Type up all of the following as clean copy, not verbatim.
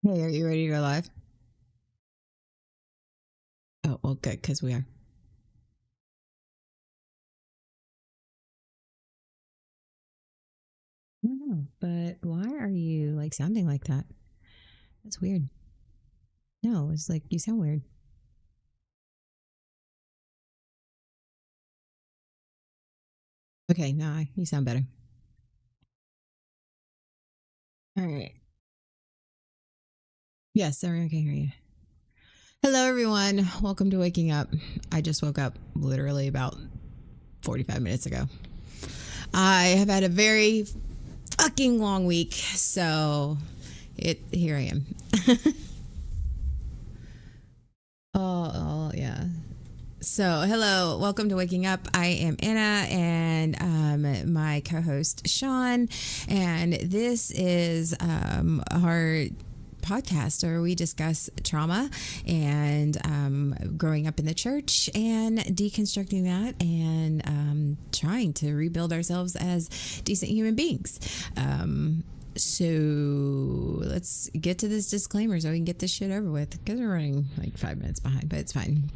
Hey, are you ready to go live? Oh, well, good, because we are. I don't know, but why are you like sounding like that? That's weird. No, it's like you sound weird. Okay, now you sound better. All right. Yes, everyone can hear you. Hello, everyone. Welcome to Waking Up. I just woke up literally about 45 minutes ago. I have had a very fucking long week, so here I am. Oh, yeah. So, hello, welcome to Waking Up. I am Anna and my co host, Sean. And this is our podcast where we discuss trauma and growing up in the church and deconstructing that and trying to rebuild ourselves as decent human beings. So let's get to this disclaimer so we can get this shit over with because we're running like 5 minutes behind, but it's fine.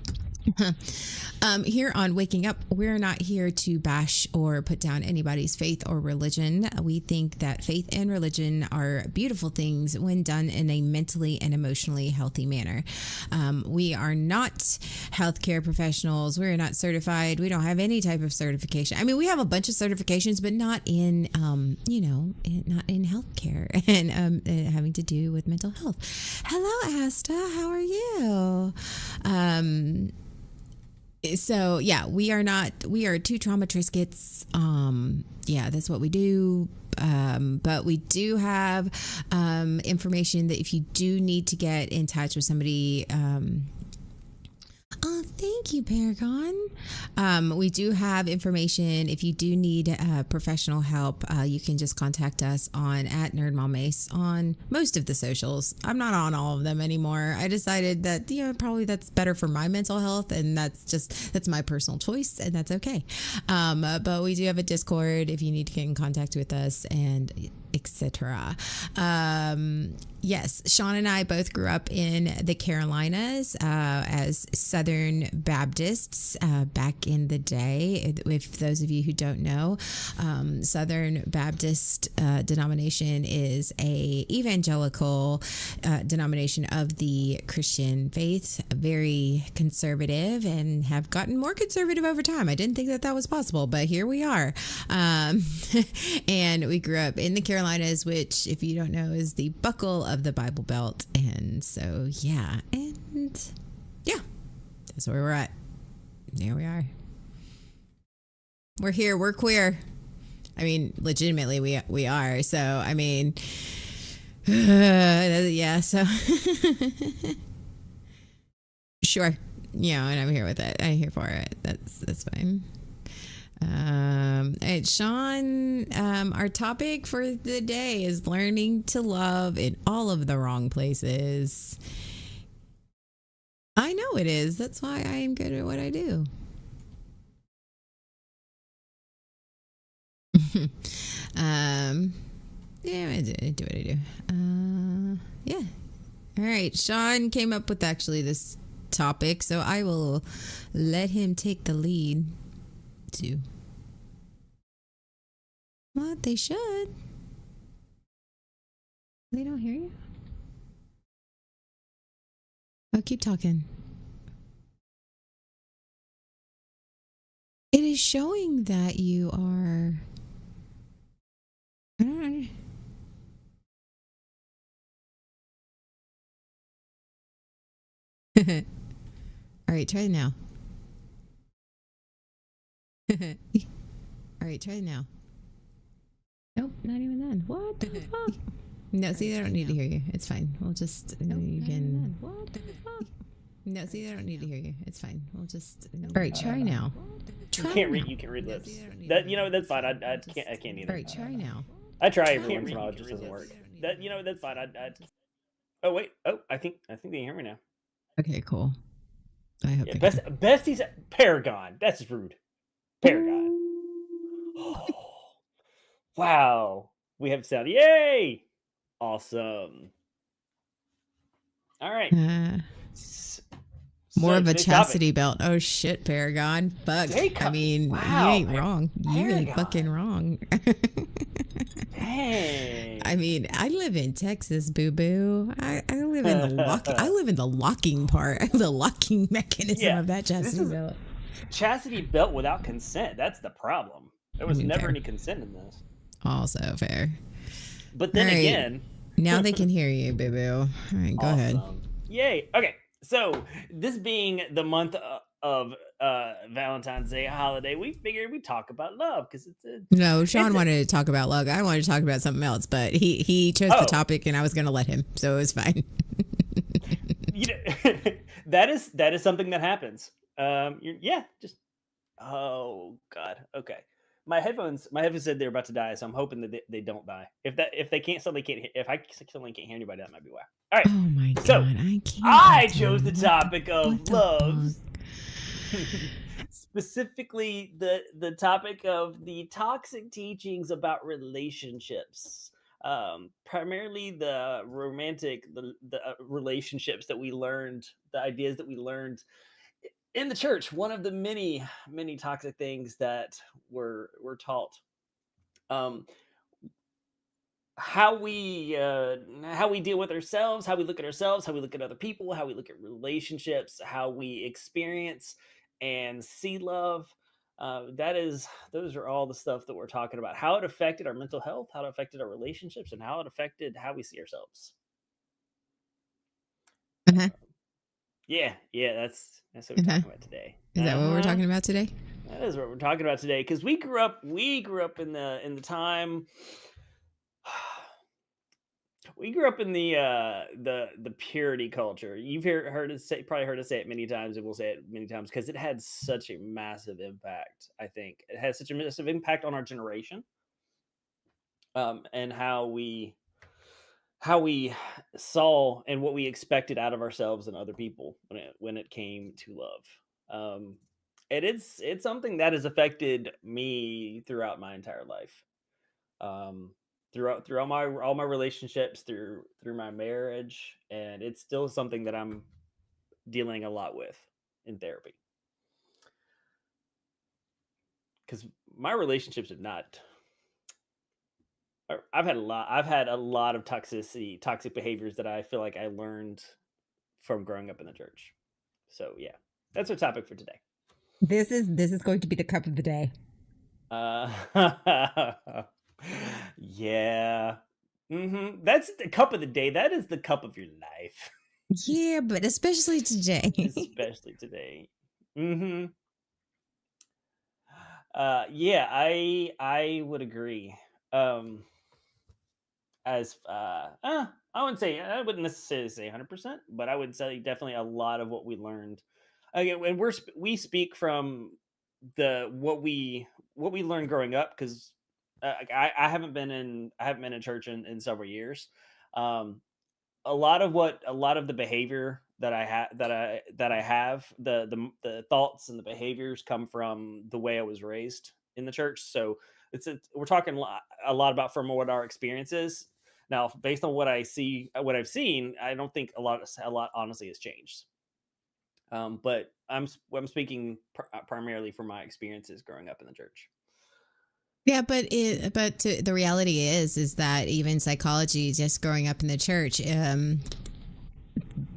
Here on Waking Up, we're not here to bash or put down anybody's faith or religion. We think that faith and religion are beautiful things when done in a mentally and emotionally healthy manner. We are not healthcare professionals. We're not certified. We don't have any type of certification. I mean, we have a bunch of certifications, but not in, not in healthcare and having to do with mental health. Hello, Asta. How are you? So yeah, we are two trauma triscuits. Yeah, that's what we do. But we do have information that if you do need to get in touch with somebody, oh, thank you, Paragon. We do have information. If you do need professional help, you can just contact us at Nerd Mom Ace on most of the socials. I'm not on all of them anymore. I decided that probably that's better for my mental health, and that's my personal choice, and that's okay. But we do have a Discord if you need to get in contact with us and etc. Yes, Sean and I both grew up in the Carolinas as Southern Baptists back in the day. If those of you who don't know, Southern Baptist denomination is a evangelical denomination of the Christian faith, very conservative, and have gotten more conservative over time. I didn't think that was possible, but here we are. And we grew up in the Carolinas, which, if you don't know, is the buckle of the Bible Belt. And so, yeah, that's where we're at. There we are. We're here. We're queer. I mean, legitimately, we are. So, I mean, yeah. So, sure. Yeah, and I'm here with it. I'm here for it. That's fine. And Sean, our topic for the day is learning to love in all of the wrong places. I know it is. That's why I am good at what I do. Yeah, I do what I do. Yeah. All right. Sean came up with actually this topic, so I will let him take the lead too. What? They should. They don't hear you? Oh, keep talking. It is showing that you are. I don't know. All right, try it now. All right, try it now. Nope, not even then. What the fuck? No, see, they don't need to hear you. It's fine. We'll just you can. What the fuck? No, see, they don't need to hear you. It's fine. We'll just. All right, try now. You can't read. You can read lips. That's fine. I can't either. All right, try now. I try every once in a while. It just doesn't work. That's fine. Oh wait. Oh, I think they hear me now. Okay, cool. I hope. Yeah, Bestie's Paragon. That's rude. Paragon. Oh, wow. We have sound. Yay! Awesome. All right. More of a chastity belt. Oh shit, Paragon. Fuck. I mean, wow. You ain't wrong. You ain't fucking wrong. Hey. I mean, I live in Texas, boo boo. I live in the locking part, the locking mechanism of that chastity belt. Chastity belt without consent. That's the problem. There was never any consent in this. Also fair. But then again, now they can hear you, boo boo. All right, go ahead. Yay. Okay. So this being the month of Valentine's Day holiday, we figured we'd talk about love because Sean wanted to talk about love. I wanted to talk about something else, but he chose the topic and I was going to let him, so it was fine. that is something that happens. Oh God. Okay. My headphones said they're about to die, so I'm hoping that they don't die. If I suddenly can't hear anybody, that might be why. All right. Oh my God, so I chose the topic of love. Specifically the topic of the toxic teachings about relationships. Primarily the romantic, the relationships that we learned, the ideas that we learned in the church. One of the many, many toxic things that were taught. How we deal with ourselves, how we look at ourselves, how we look at other people, how we look at relationships, how we experience and see love. Those are all the stuff that we're talking about. How it affected our mental health, how it affected our relationships, and how it affected how we see ourselves. Yeah, that's what we're talking about today. Is that what we're talking about today? That is what we're talking about today, because we grew up in the time. We grew up in the purity culture. You've probably heard us say it many times, and we'll say it many times because it had such a massive impact. I think it has such a massive impact on our generation, and how we saw and what we expected out of ourselves and other people when it came to love. And it's something that has affected me throughout my entire life. Throughout all my relationships, through my marriage, and it's still something that I'm dealing a lot with in therapy. Because my relationships have not. I've had a lot of toxic behaviors that I feel like I learned from growing up in the church. So yeah, that's our topic for today. This is going to be the cup of the day. Yeah. That's the cup of the day. That is the cup of your life. Yeah, but especially today. Yeah, I would agree. I wouldn't necessarily say 100%, but I would say definitely a lot of what we learned. Again, and we speak from what we learned growing up, because I haven't been in church in several years. A lot of the behavior that I have, the thoughts and the behaviors come from the way I was raised in the church. So we're talking a lot about from what our experience is. Now, based on what I've seen, I don't think a lot honestly has changed. But I'm speaking primarily from my experiences growing up in the church. Yeah, but the reality is that even psychology, just growing up in the church,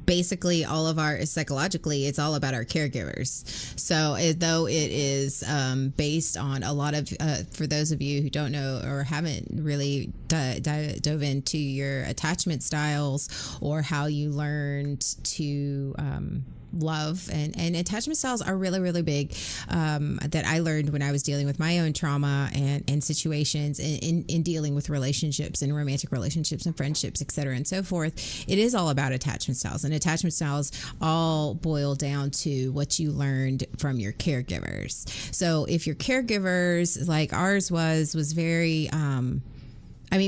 basically all of our psychologically, it's all about our caregivers. So though it is based on a lot of, for those of you who don't know or haven't really dove into your attachment styles or how you learned to love and attachment styles are really, really big, that I learned when I was dealing with my own trauma and situations in dealing with relationships and romantic relationships and friendships, etc. and so forth. It is all about attachment styles, and attachment styles all boil down to what you learned from your caregivers. So if your caregivers, like ours was very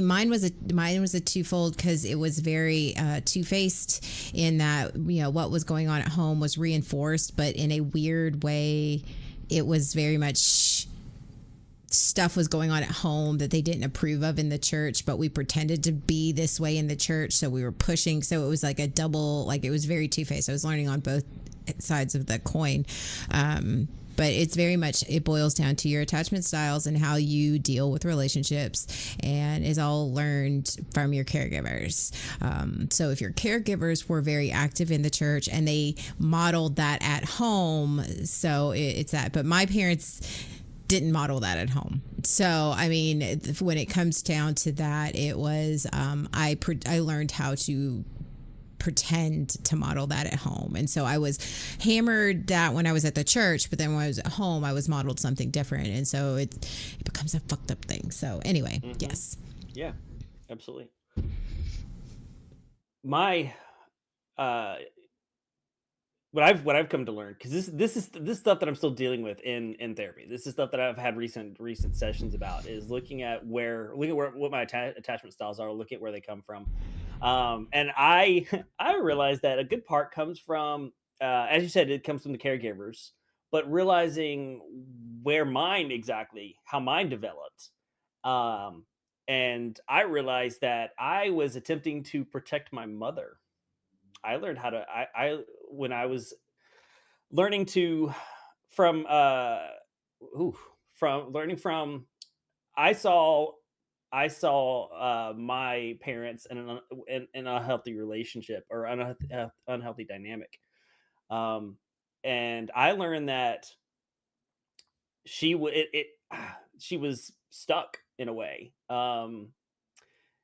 mine was a twofold, because it was very two-faced in that, what was going on at home was reinforced, but in a weird way, it was very much stuff was going on at home that they didn't approve of in the church, but we pretended to be this way in the church. So we were pushing. So it was like a double, like it was very two-faced. I was learning on both sides of the coin. But it's very much, it boils down to your attachment styles and how you deal with relationships, and is all learned from your caregivers. So if your caregivers were very active in the church and they modeled that at home, so it's that. But my parents didn't model that at home. So, I mean, when it comes down to that, it was, I learned how to pretend to model that at home. And so I was hammered that when I was at the church, but then when I was at home, I was modeled something different. And so it becomes a fucked up thing. So anyway, yes. Yeah, absolutely. My, what I've come to learn, because this is stuff that I'm still dealing with in therapy. This is stuff that I've had recent sessions about, is looking at what my attachment styles are, look at where they come from. And I realized that a good part comes from, as you said, it comes from the caregivers, but realizing how mine developed. And I realized that I was attempting to protect my mother. I learned how to, when I was learning to, from learning from, I saw my parents in an unhealthy relationship, or unhealthy dynamic. And I learned that she was stuck in a way.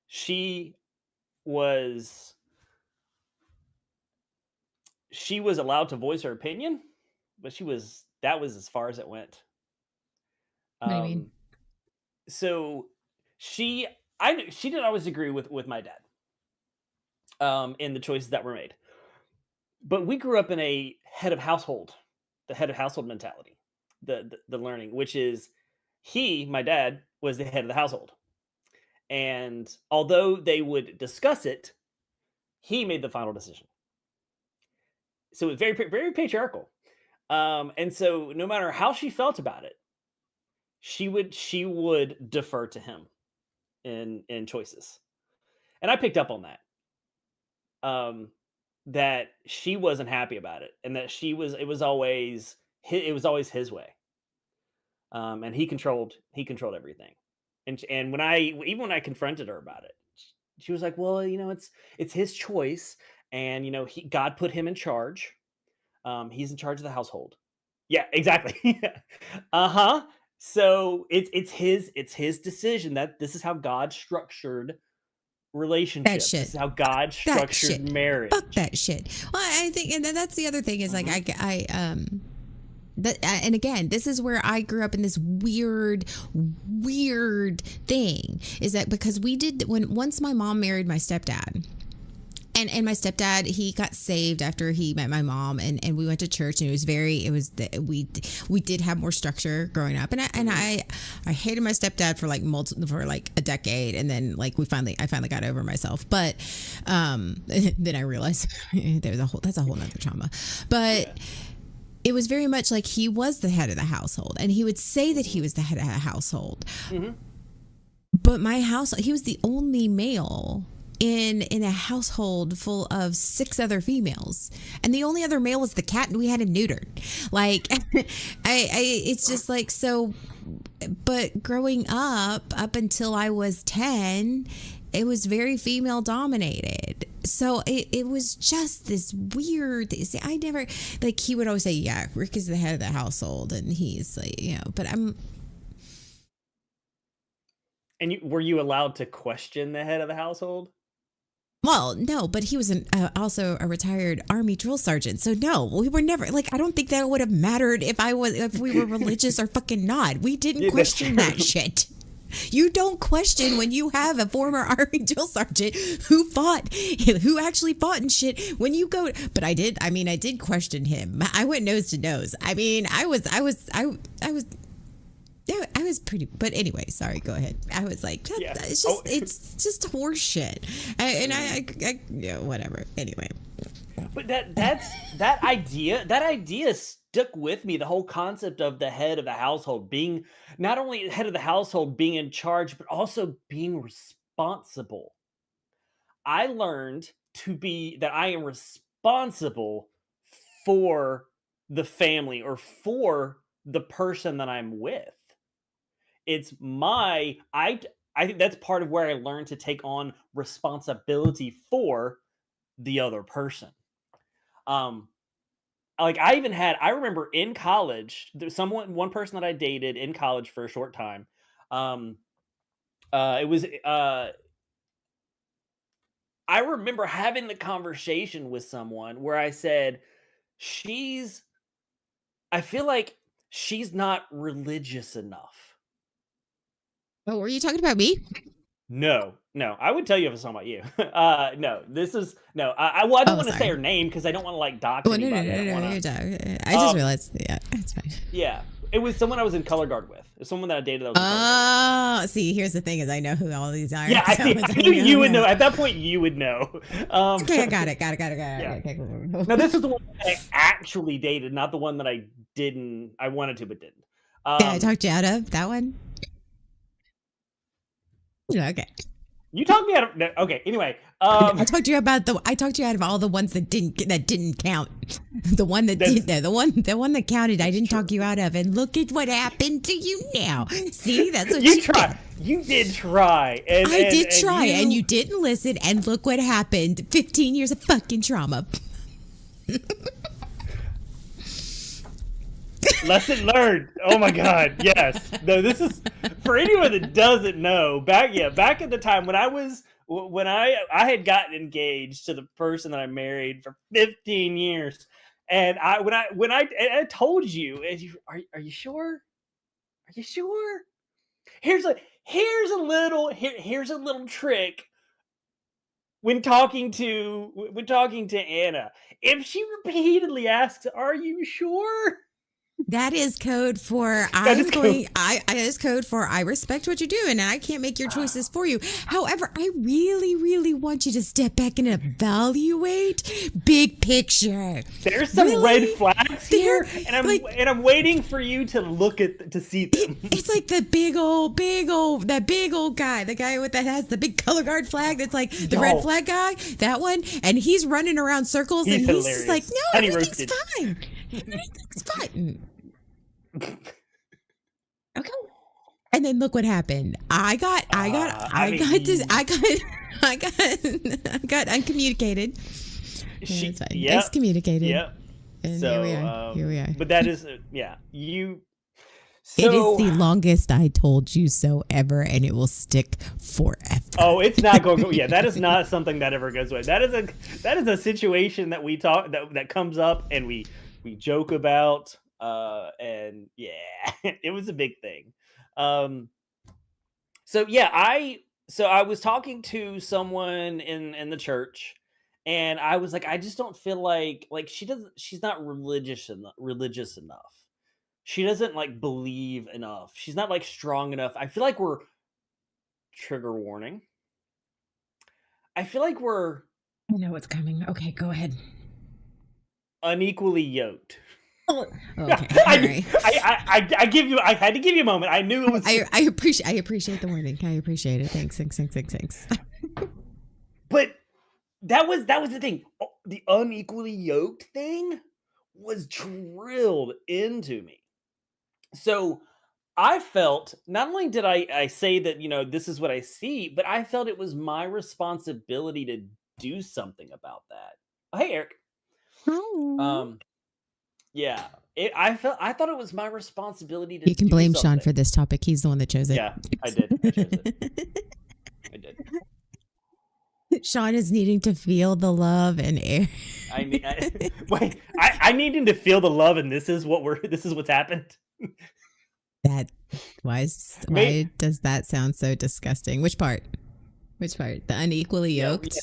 She was allowed to voice her opinion, but that was as far as it went. What do you mean? So she didn't always agree with my dad in the choices that were made. But we grew up in the head of household mentality, the learning, which is my dad was the head of the household. And although they would discuss it, he made the final decision. So it was very, very patriarchal. And so no matter how she felt about it, she would defer to him in choices. And I picked up on that. That she wasn't happy about it, and that it was always his way. And he controlled everything. And when I confronted her about it, she was like, well, it's his choice. And, God put him in charge. He's in charge of the household. Yeah, exactly. Uh-huh. So it's his decision. That this is how God structured relationships. This is how God structured marriage. Fuck that shit. Well, I think, and that's the other thing is like, and again, this is where I grew up in this weird thing, is that because once my mom married my stepdad, and my stepdad, he got saved after he met my mom, and we went to church, and we did have more structure growing up, and I hated my stepdad for like a decade, and then like I finally got over myself, but then I realized that's a whole nother trauma, but. Yeah. It was very much like he was the head of the household, and he would say that he was the head of the household. Mm-hmm. But he was the only male in a household full of 6 other females, and the only other male was the cat, and we had him neutered. Like, it's just like, so, but growing up until I was 10, it was very female dominated. So it was just this weird thing. See, I never, like, he would always say, yeah, Rick is the head of the household, and he's like, but I'm. And were you allowed to question the head of the household? Well, no, but he was also a retired Army drill sergeant. So no, we were never, like, I don't think that would have mattered if we were religious or fucking not. We didn't question that shit. You don't question when you have a former Army drill sergeant who actually fought and shit. When you go, but I did question him. I went nose to nose. I mean, I was pretty, but anyway, sorry, go ahead. I was like, yeah. It's just horse shit. I whatever. Anyway. But that idea stuck with me, the whole concept of the head of the household being not only head of the household being in charge, but also being responsible. I learned to be that I am responsible for the family or for the person that I'm with. It's my I think that's part of where I learned to take on responsibility for the other person. Um like I remember in college, there's one person that I dated in college for a short time. Um it was I remember having the conversation with someone where I said, "She's I feel like she's not religious enough." Oh, were you talking about me? No, no, I would tell you if it's talking about you. No, this is no. I don't Oh, want to say her sorry. name because I don't want to like dox Well, no, no, anybody. I no, don't no, want no. You're to. done. I just Um, realized. Yeah, it's fine. yeah, it was someone I was in color guard with. It's someone that I dated that was in color guard with. Oh, see, here's the thing: is I know who all these are. Yeah, I So see. it's I like, knew you would yeah. know. At that point, you would know. Okay, I got it. Got it. Yeah. Okay, cool. Now this is the one that I actually dated, not the one that I didn't. I wanted to, but didn't. Yeah, I talked you out of that one. Okay. You talked me out of. No, okay. Anyway, I talked you about the. I talked you out of all the ones that didn't count. The one that That's- did. No, the one that counted. I didn't true. talk you out of. And look at what happened to you now. See, that's what you you tried. You did try. And, I did and try, and you didn't listen. And look what happened. 15 years of fucking trauma. Lesson learned. Oh my god, yes. No, this is for anyone that doesn't know. Back at the time when I had gotten engaged to the person that I married for 15 years, and I told you, and are you sure? Are you sure? Here's a little trick when talking to Anna. If she repeatedly asks, "Are you sure?" That is code for That is code. I is code for I respect what you're doing and I can't make your choices for you. However, I really, really want you to step back and evaluate big picture. There's some Really? red flags here, and like- I'm waiting for you to see them. It's like the big old guy, the guy that has the big color guard flag. That's like the red No. flag guy, that one, and he's running around circles, He's and he's just hilarious. like, no, Honey everything's roasted. fine. Everything's fine. Okay. And then look what happened. I got uncommunicated. She- It's fine. yep, Excommunicated. Yep. And So here we are. But that is yeah. You. It is So the longest I told you so ever, and it will stick forever. oh, it's not going. To go. Yeah, that is not something that ever goes away. That is a situation that we talk that comes up and we joke about. And yeah, it was a big thing. So yeah, I was talking to someone in the church, and I was like, I just don't feel like she's not religious enough. She doesn't like believe enough. She's not like strong enough. I feel like we're trigger warning. I feel like we're I know what's coming. Okay, go ahead. unequally yoked. Oh, okay. All right. I give you. I had to give you a moment. I knew it was. I appreciate the warning. I appreciate it. Thanks. But that was the thing. The unequally yoked thing was drilled into me. So I felt not only did I say that this is what I see, but I felt it was my responsibility to do something about that. Oh, hey, Eric. Yeah, I thought it was my responsibility to. You can do blame Sean something. for this topic. He's the one that chose it. Yeah, I did. I chose it. I did. Sean is needing to feel the love and air. I needing to feel the love, and this is what's happened. Why does that sound so disgusting? Which part? Which part? The unequally Yeah, yoked?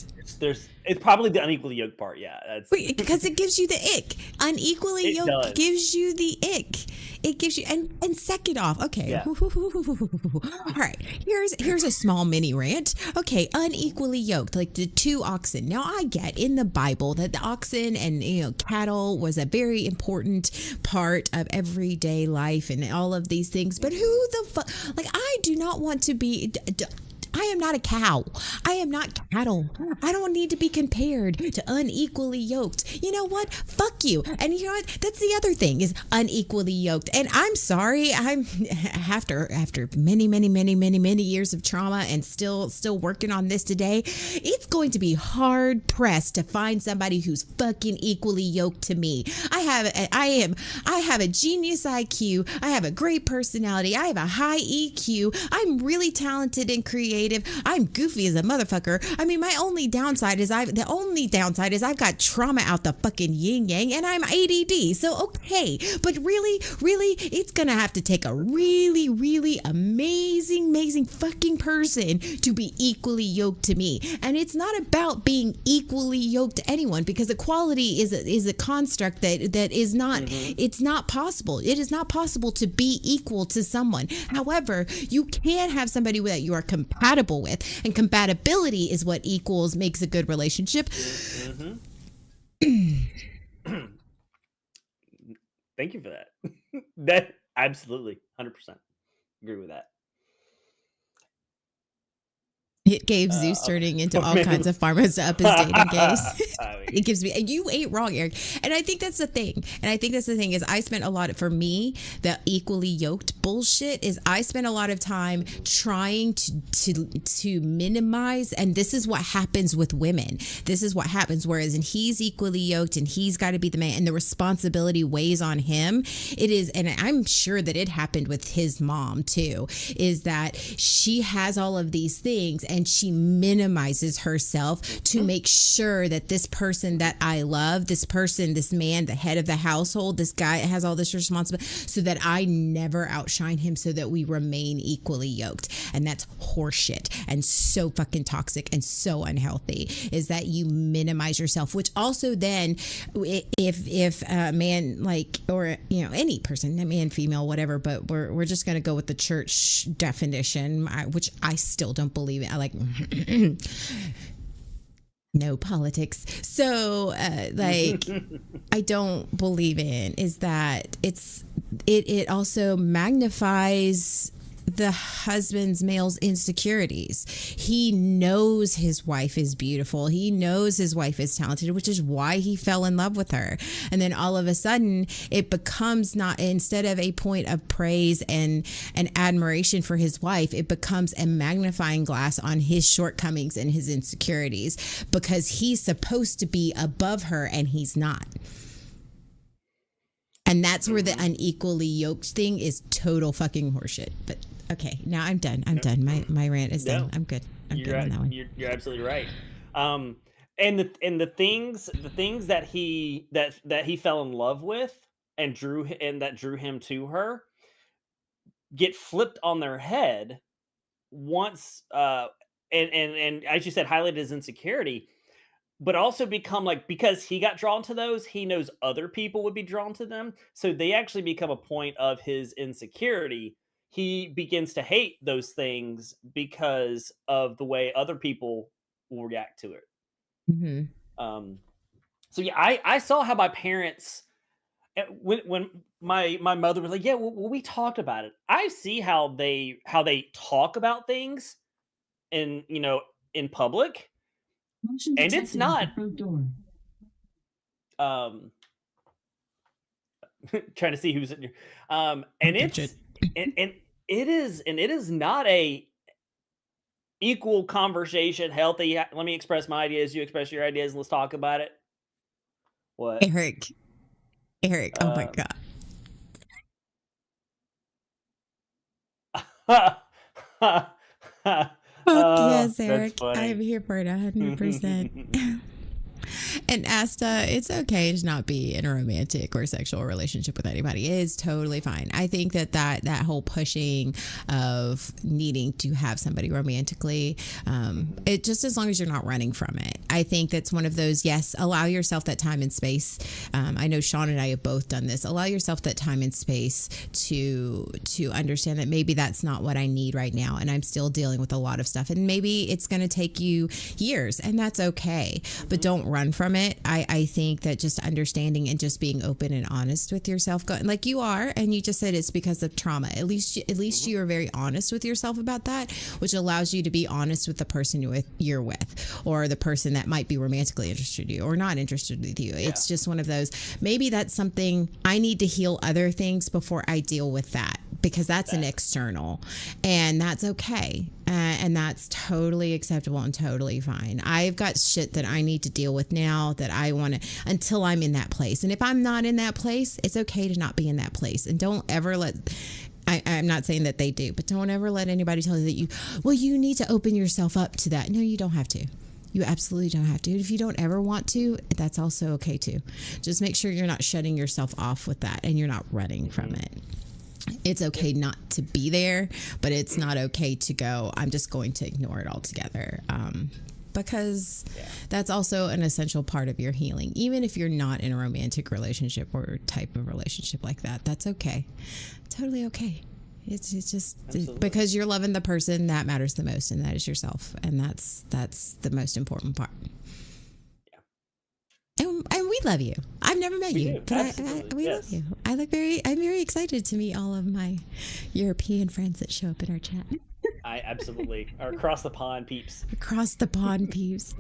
it's probably the unequally yoked part. Yeah, that's Because it gives you the ick. Unequally it yoked does. gives you the ick. It gives you and second off, okay. Yeah. All right. Here's a small mini rant. Okay, unequally yoked, like the two oxen. Now I get in the Bible that the oxen and cattle was a very important part of everyday life and all of these things. But who the fuck? Like I do not want to be. I am not a cow. I am not cattle. I don't need to be compared to unequally yoked. You know what? Fuck you. And you know what? That's the other thing is unequally yoked. And I'm sorry. I'm after many years of trauma and still working on this today. It's going to be hard pressed to find somebody who's fucking equally yoked to me. I have a genius IQ. I have a great personality. I have a high EQ. I'm really talented and creative. I'm goofy as a motherfucker. I mean, my only downside is I've got trauma out the fucking yin yang and I'm ADD. So okay, but really, it's gonna have to take a really amazing fucking person to be equally yoked to me. And it's not about being equally yoked to anyone because equality is a construct that is not. It's not possible. It is not possible to be equal to someone. However, you can have somebody that you are compatible with, and compatibility is what makes a good relationship. Thank you for that. That absolutely 100% agree with that. It gave Zeus turning into all kinds of farmers to up his dating games. It gives me, and you ain't wrong, Eric. And I think that's the thing. And I think that's the thing is I spent a lot of, for me, the equally yoked bullshit is I spent a lot of time trying to minimize. And this is what happens with women. This is what happens. Whereas, and he's equally yoked and he's got to be the man and the responsibility weighs on him. It is, and I'm sure that it happened with his mom too, is that she has all of these things and she minimizes herself to make sure that this person that I love, this person, this man, the head of the household, this guy has all this responsibility so that I never outshine him so that we remain equally yoked. And that's horseshit and so fucking toxic and so unhealthy is that you minimize yourself, which also then if a man like, or, any person, man, female, whatever, but we're just going to go with the church definition, which I still don't believe it. I like no politics. So I don't believe in is that it also magnifies the husband's male's insecurities. He knows his wife is beautiful. He knows his wife is talented, which is why he fell in love with her. And then all of a sudden it becomes not, instead of a point of praise and admiration for his wife, it becomes a magnifying glass on his shortcomings and his insecurities because he's supposed to be above her and he's not. And that's where the unequally yoked thing is total fucking horseshit. But okay, now I'm done. My rant is done. I'm good. I'm good on that one. You're absolutely right. And the things that he fell in love with and that drew him to her get flipped on their head once and as you said, highlighted his insecurity, but also become like, because he got drawn to those, he knows other people would be drawn to them. So they actually become a point of his insecurity. He begins to hate those things because of the way other people will react to it. So yeah, I saw how my parents, when my mother was like, yeah, well, we talked about it. I see how they talk about things in public. And it's not trying to see who's in here. And it's and it is not a equal conversation, healthy. Let me express my ideas, you express your ideas, and let's talk about it. What? Eric, oh my God. Yes, Eric. I'm here for it 100%. And Asta, it's okay to not be in a romantic or sexual relationship with anybody. It is totally fine. I think that whole pushing of needing to have somebody romantically, it just as long as you're not running from it. I think that's one of those, yes, allow yourself that time and space. I know Sean and I have both done this. Allow yourself that time and space to understand that maybe that's not what I need right now. And I'm still dealing with a lot of stuff. And maybe it's going to take you years, and that's okay. But don't run from it. I think that just understanding and just being open and honest with yourself, like you are, and you just said it's because of trauma. At least you are very honest with yourself about that, which allows you to be honest with the person you're with, or the person that might be romantically interested in you or not interested with you. It's just one of those. Maybe that's something I need to heal other things before I deal with that, because that's an external, and that's okay. And that's totally acceptable and totally fine. I've got shit that I need to deal with now that I want to, until I'm in that place. And if I'm not in that place, it's okay to not be in that place. And don't ever let, I'm not saying that they do, but don't ever let anybody tell you that you need to open yourself up to that. No, you don't have to. You absolutely don't have to. If you don't ever want to, that's also okay too. Just make sure you're not shutting yourself off with that and you're not running from it. It's okay not to be there, but it's not okay to go, I'm just going to ignore it altogether. Because that's also an essential part of your healing. Even if you're not in a romantic relationship or type of relationship like that, that's okay. Totally okay. It's just because you're loving the person that matters the most, and that is yourself. And that's the most important part. And we love you. I've never met you, but we love you. I'm very excited to meet all of my European friends that show up in our chat. I absolutely are across the pond peeps. Across the pond peeps.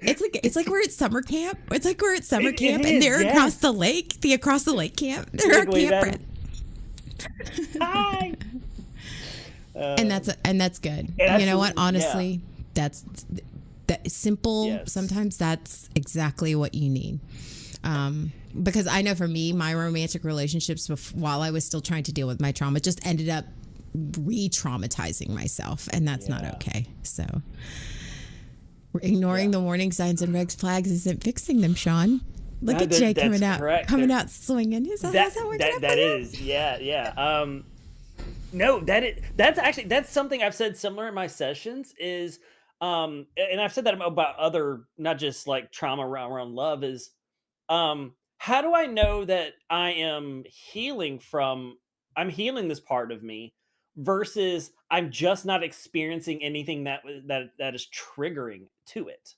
It's like we're at summer camp. It's like we're at summer camp, and they're across the lake. The across the lake camp. They're our camp. Hi. And that's good. You know what? Honestly, that's. That simple. Sometimes that's exactly what you need. Because I know for me, my romantic relationships while I was still trying to deal with my trauma just ended up re-traumatizing myself, and that's not okay. So ignoring the warning signs and red flags isn't fixing them, Sean. Look at Jay coming out swinging. That is. No, that's something I've said similar in my sessions is. And I've said that about other, not just like trauma around love, is how do I know that I'm healing this part of me versus I'm just not experiencing anything that is triggering to it.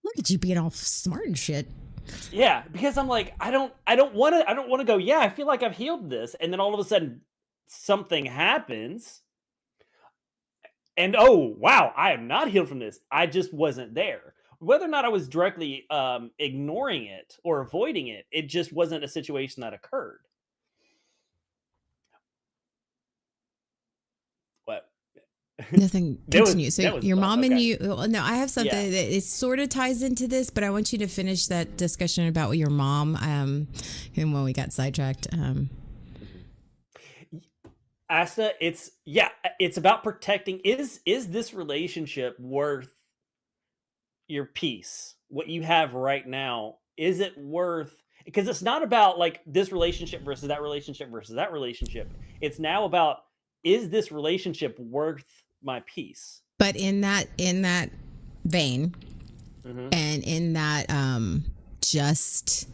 Look at you being all smart and shit. Yeah, because I'm like, I don't want to go, yeah, I feel like I've healed this, and then all of a sudden something happens. And oh, wow, I am not healed from this. I just wasn't there. Whether or not I was directly ignoring it or avoiding it, it just wasn't a situation that occurred. What? Nothing. Continue. So your mom and you. No, I have something that it sort of ties into this, but I want you to finish that discussion about your mom. And when we got sidetracked. Asta, it's about protecting. Is this relationship worth your peace? What you have right now, is it worth? Because it's not about like this relationship versus that relationship versus that relationship. It's now about, is this relationship worth my peace? But in that vein, and in that just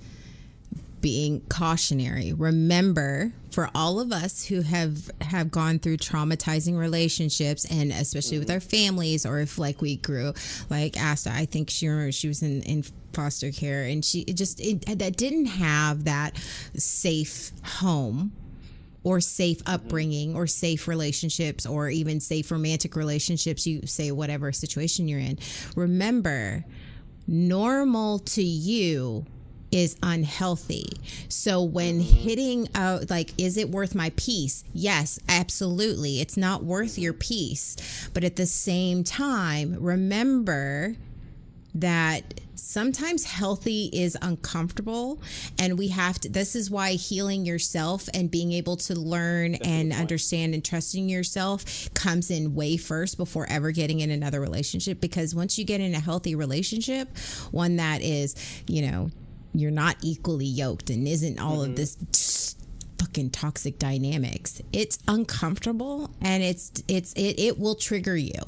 being cautionary, remember, for all of us who have gone through traumatizing relationships, and especially with our families, or if like we grew like Asta, I think she was in foster care, and that didn't have that safe home or safe upbringing or safe relationships or even safe romantic relationships, you say, whatever situation you're in. Remember, normal to you is unhealthy. So when hitting out, like, is it worth my peace? Yes, absolutely. It's not worth your peace. But at the same time, remember, that sometimes healthy is uncomfortable, and we have to, this is why healing yourself and being able to learn and understand and trusting yourself comes in way first before ever getting in another relationship. Because once you get in a healthy relationship, one that is, you know, you're not equally yoked and isn't all of this fucking toxic dynamics, it's uncomfortable, and it will trigger you.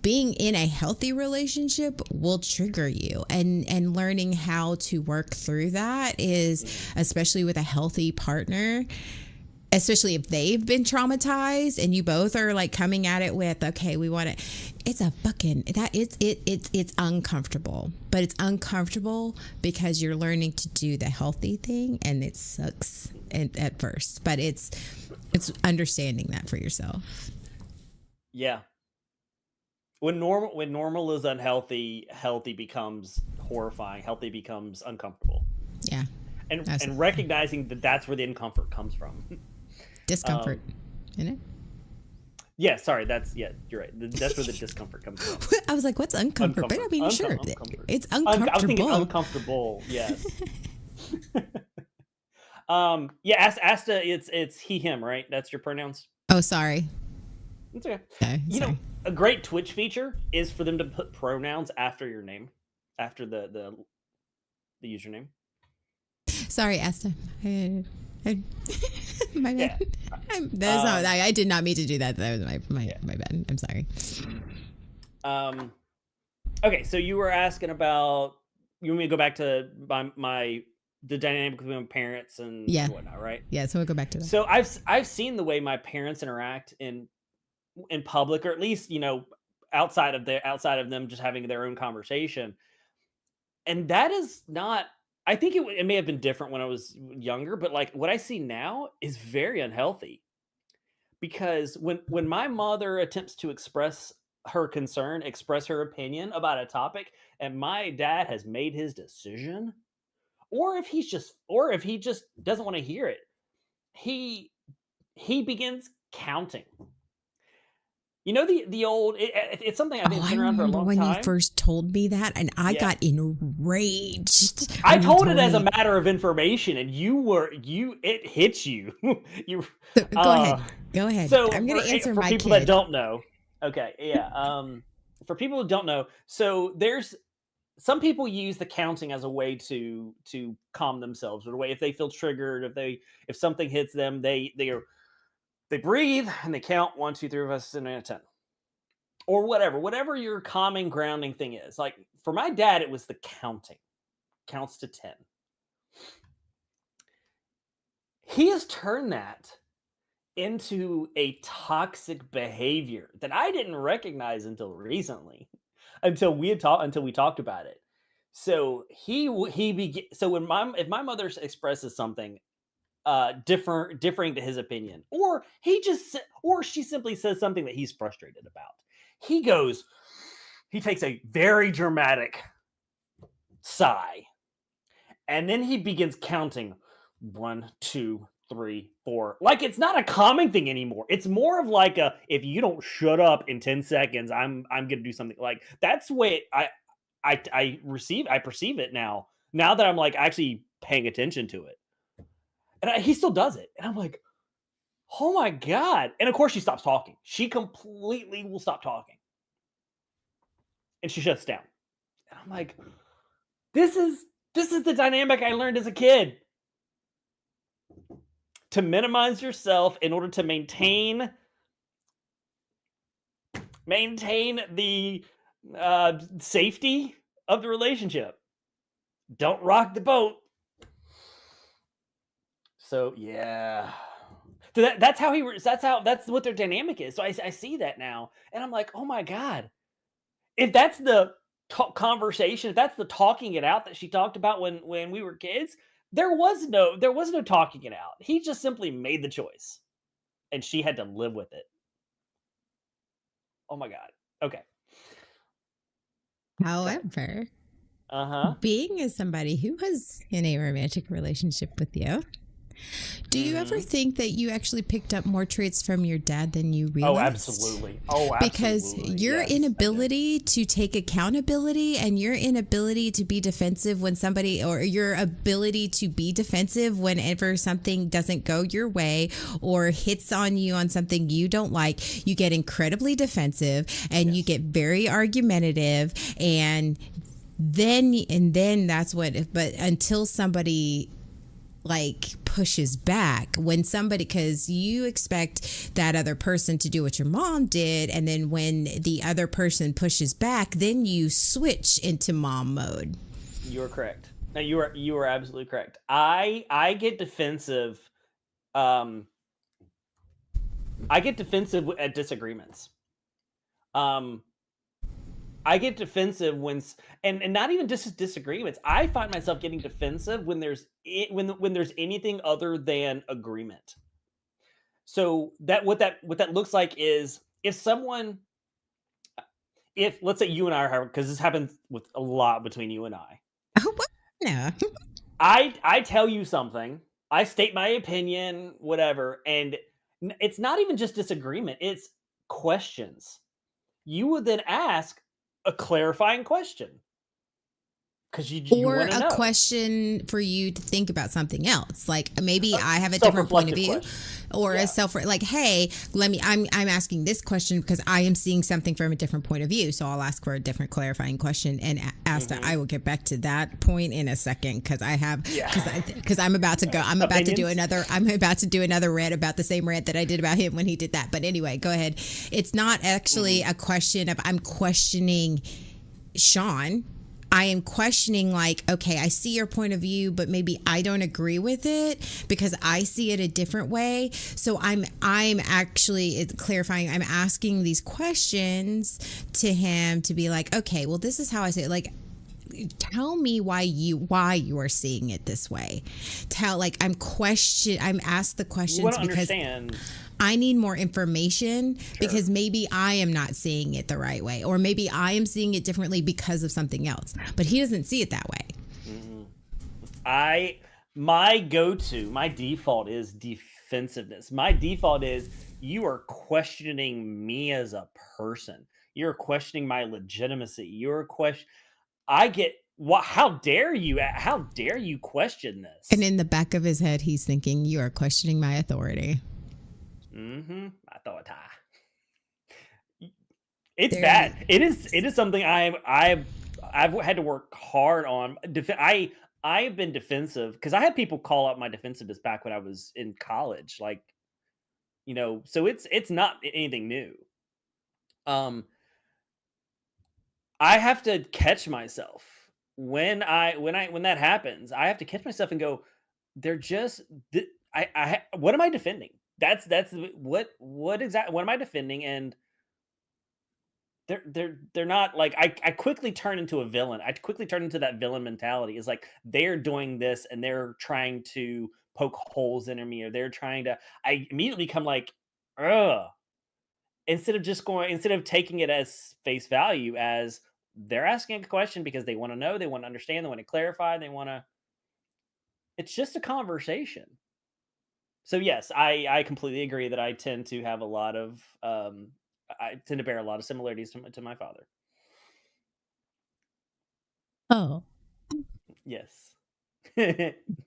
Being in a healthy relationship will trigger you, and learning how to work through that is, especially with a healthy partner, especially if they've been traumatized and you both are like coming at it with, okay, we want to, it's uncomfortable, but it's uncomfortable because you're learning to do the healthy thing, and it sucks at first, but it's understanding that for yourself. Yeah. When normal is unhealthy, healthy becomes horrifying. Healthy becomes uncomfortable. Yeah. And recognizing that that's where the discomfort comes from. Discomfort, isn't it? Yeah, sorry. You're right. That's where the discomfort comes from. I was like, what's uncomfort? But I mean, sure. It's uncomfortable. I was thinking uncomfortable, yes. Yeah, Asta, it's he, him, right? That's your pronouns? Oh, sorry. It's okay. You know, a great Twitch feature is for them to put pronouns after your name, after the username. Sorry, Asta. My bad. Yeah. I did not mean to do that. That was my bad. I'm sorry. Okay, so you were asking about, you want me to go back to the dynamic between my parents and whatnot, right? Yeah, so we'll go back to that. So I've seen the way my parents interact in public, or at least, you know, outside of them just having their own conversation. And that is not, I think it may have been different when I was younger, but like what I see now is very unhealthy. Because when my mother attempts to express her concern, express her opinion about a topic, and my dad has made his decision, or if he just doesn't want to hear it, he begins counting. You know, the old, it's something I've been around for a long time. When you first told me that, and I got enraged. I told it as a matter of information, and it hits you. Go ahead. So I'm going to answer for my people kid. that don't know. Okay, yeah. For people who don't know, so there's some people use the counting as a way to calm themselves, or a way if they feel triggered, if something hits them, they breathe and they count 1, 2, 3, 4, 5, 6, 7, 8, 9, 10, or whatever your calming, grounding thing is. Like for my dad, it was the counting, counts to 10. He has turned that into a toxic behavior that I didn't recognize until recently, until we talked about it. So so if my mother expresses something differing to his opinion, or she simply says something that he's frustrated about, he takes a very dramatic sigh, and then he begins counting 1, 2, 3, 4. Like it's not a calming thing anymore. It's more of like if you don't shut up in 10 seconds, I'm gonna do something. Like that's the way I perceive it now that I'm like actually paying attention to it. And he still does it. And I'm like, oh my God. And of course she stops talking. She completely will stop talking. And she shuts down. And I'm like, this is the dynamic I learned as a kid. To minimize yourself in order to maintain the safety of the relationship. Don't rock the boat. So yeah, so that's what their dynamic is. So I see that now, and I'm like, oh my God, if that's the conversation, if that's the talking it out that she talked about when we were kids, there was no talking it out. He just simply made the choice, and she had to live with it. Oh my God. Okay. However, being as somebody who was in a romantic relationship with you, Do you ever think that you actually picked up more traits from your dad than you realized? Oh, absolutely. Oh, absolutely. Because your Yes, inability to take accountability and your inability to be defensive when somebody, or your ability to be defensive whenever something doesn't go your way or hits on you on something you don't like, you get incredibly defensive and you get very argumentative, and then that's what, but until somebody like pushes back, when somebody, because you expect that other person to do what your mom did, and then when the other person pushes back, then you switch into mom mode. You are correct. No, you are absolutely correct. I get defensive. I get defensive at disagreements. Um, I get defensive and not even just disagreements. I find myself getting defensive when when there's anything other than agreement. So that looks like is if someone, if let's say you and I are, because this happens with a lot between you and I. Oh, what? No. I tell you something, I state my opinion, whatever, and it's not even just disagreement, it's questions. You would then ask a clarifying question because you Or want to a know. question for you to think about something else. Like maybe I have a different point of view, or a like, hey, I'm asking this question because I am seeing something from a different point of view. So I'll ask for a different clarifying question, and Asta, I will get back to that point in a second because I have, because I'm about to go. I'm about to do another rant about the same rant that I did about him when he did that. But anyway, go ahead. It's not actually a question of I'm questioning Sean. I am questioning, like, okay, I see your point of view, but maybe I don't agree with it because I see it a different way. So I'm actually clarifying. I'm asking these questions to him to be like, okay, well, this is how I see it. Like, tell me why you are seeing it this way. I'm asked the questions because understand. I need more information because maybe I am not seeing it the right way, or maybe I am seeing it differently because of something else, but he doesn't see it that way. My default is defensiveness. My default is you are questioning me as a person. You're questioning my legitimacy. How dare you question this? And in the back of his head, he's thinking, you are questioning my authority. I thought it's bad. It is something I've had to work hard on. I've been defensive because I had people call out my defensiveness back when I was in college. Like, so it's not anything new. I have to catch myself when that happens. I have to catch myself and go, they're just what am I defending? That's what exactly, what am I defending? And they're not like, I quickly turn into a villain. I quickly turn into that villain mentality. It's like they're doing this and they're trying to poke holes in me, or I immediately become like, ugh. Instead of taking it as face value, as they're asking a question because they want to know, they want to understand, they want to clarify, it's just a conversation. So yes, I completely agree that I tend to have I tend to bear a lot of similarities to my father. Oh. Yes.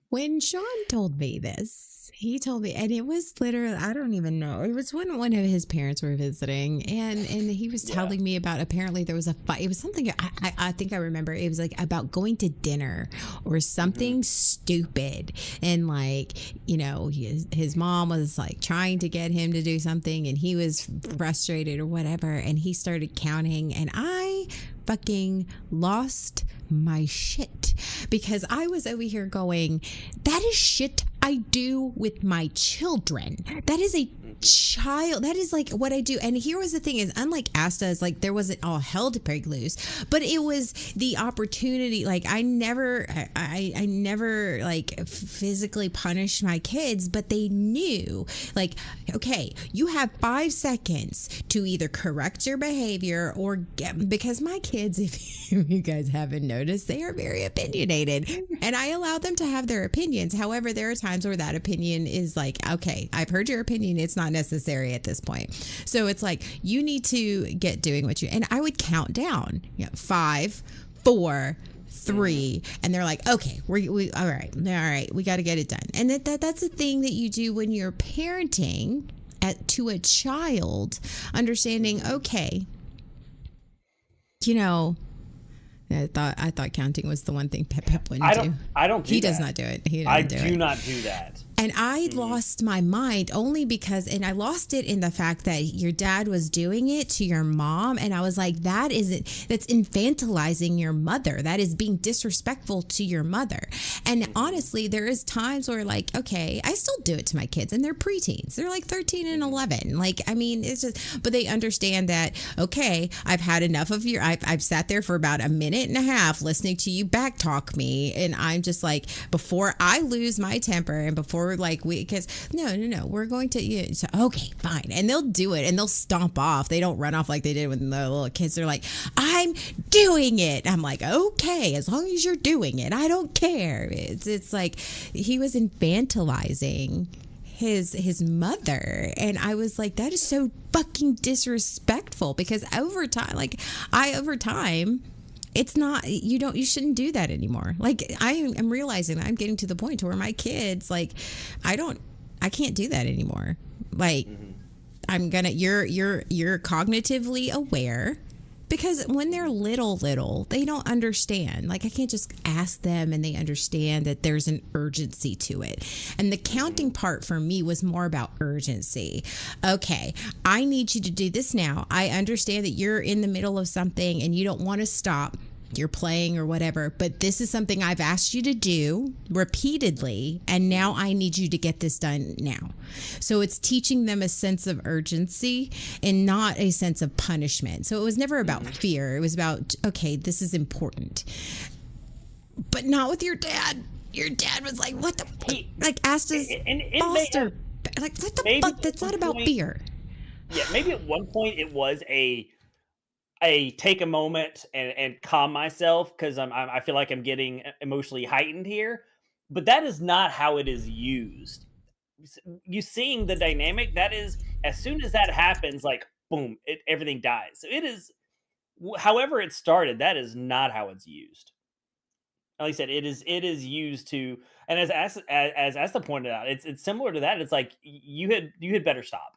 When Sean told me this, he told me, and it was literally, I don't even know. It was when one of his parents were visiting, and he was telling me about, apparently there was a fight. It was something, I think I remember. It was like about going to dinner or something stupid. And like, his mom was like trying to get him to do something, and he was frustrated or whatever. And he started counting, and I fucking lost my shit because I was over here going, that is shit I do with my children. That is a child. That is like what I do. And here was the thing is, unlike Asta, is like there wasn't all hell to break loose, but it was the opportunity. Like I never like physically punished my kids, but they knew like, okay, you have 5 seconds to either correct your behavior or because my kids, if you guys haven't noticed, they are very opinionated and I allow them to have their opinions. However, there are times times where that opinion is like, okay, I've heard your opinion. It's not necessary at this point. So it's like, you need to get doing what you, and I would count down, 5, 4, 3, and they're like, okay, we all right, we got to get it done. And that's the thing that you do when you're parenting to a child, understanding, okay, I thought counting was the one thing Pep wouldn't do. I don't do that. He does not do it. I do not do that. And I lost my mind only because, and I lost it in the fact that your dad was doing it to your mom. And I was like, that's infantilizing your mother. That is being disrespectful to your mother. And honestly, there is times where like, okay, I still do it to my kids and they're preteens. They're like 13 and 11. Like, I mean, it's just, but they understand that, okay, I've had enough of I've sat there for about a minute and a half listening to you back talk me. And I'm just like, before I lose my temper and before because no, we're going to, so, okay, fine. And they'll do it and they'll stomp off. They don't run off like they did when the little kids. They're like, I'm doing it. I'm like, okay, as long as you're doing it, I don't care. It's like he was infantilizing his mother, and I was like, that is so fucking disrespectful, because over time it's not, you shouldn't do that anymore. Like, I am realizing that I'm getting to the point to where my kids, like, I can't do that anymore. Like, you're cognitively aware, because when they're little, they don't understand. Like, I can't just ask them and they understand that there's an urgency to it. And the counting part for me was more about urgency. Okay, I need you to do this now. I understand that you're in the middle of something and you don't want to stop. You're playing or whatever, but this is something I've asked you to do repeatedly, and now I need you to get this done now. So it's teaching them a sense of urgency and not a sense of punishment. So it was never about fear. It was about, okay, this is important. But not with your dad. Your dad was like, what the fuck? Like, asked us, Foster, like, what the fuck? That's not about fear. Yeah, maybe at one point it was a take a moment and calm myself, because I feel like I'm getting emotionally heightened here, but that is not how it is used. You seeing the dynamic, that is, as soon as that happens, like, boom, everything dies. So it is, however it started, that is not how it's used. Like I said, it is used to, and as Asta pointed out, it's similar to that. It's like, you had better stop.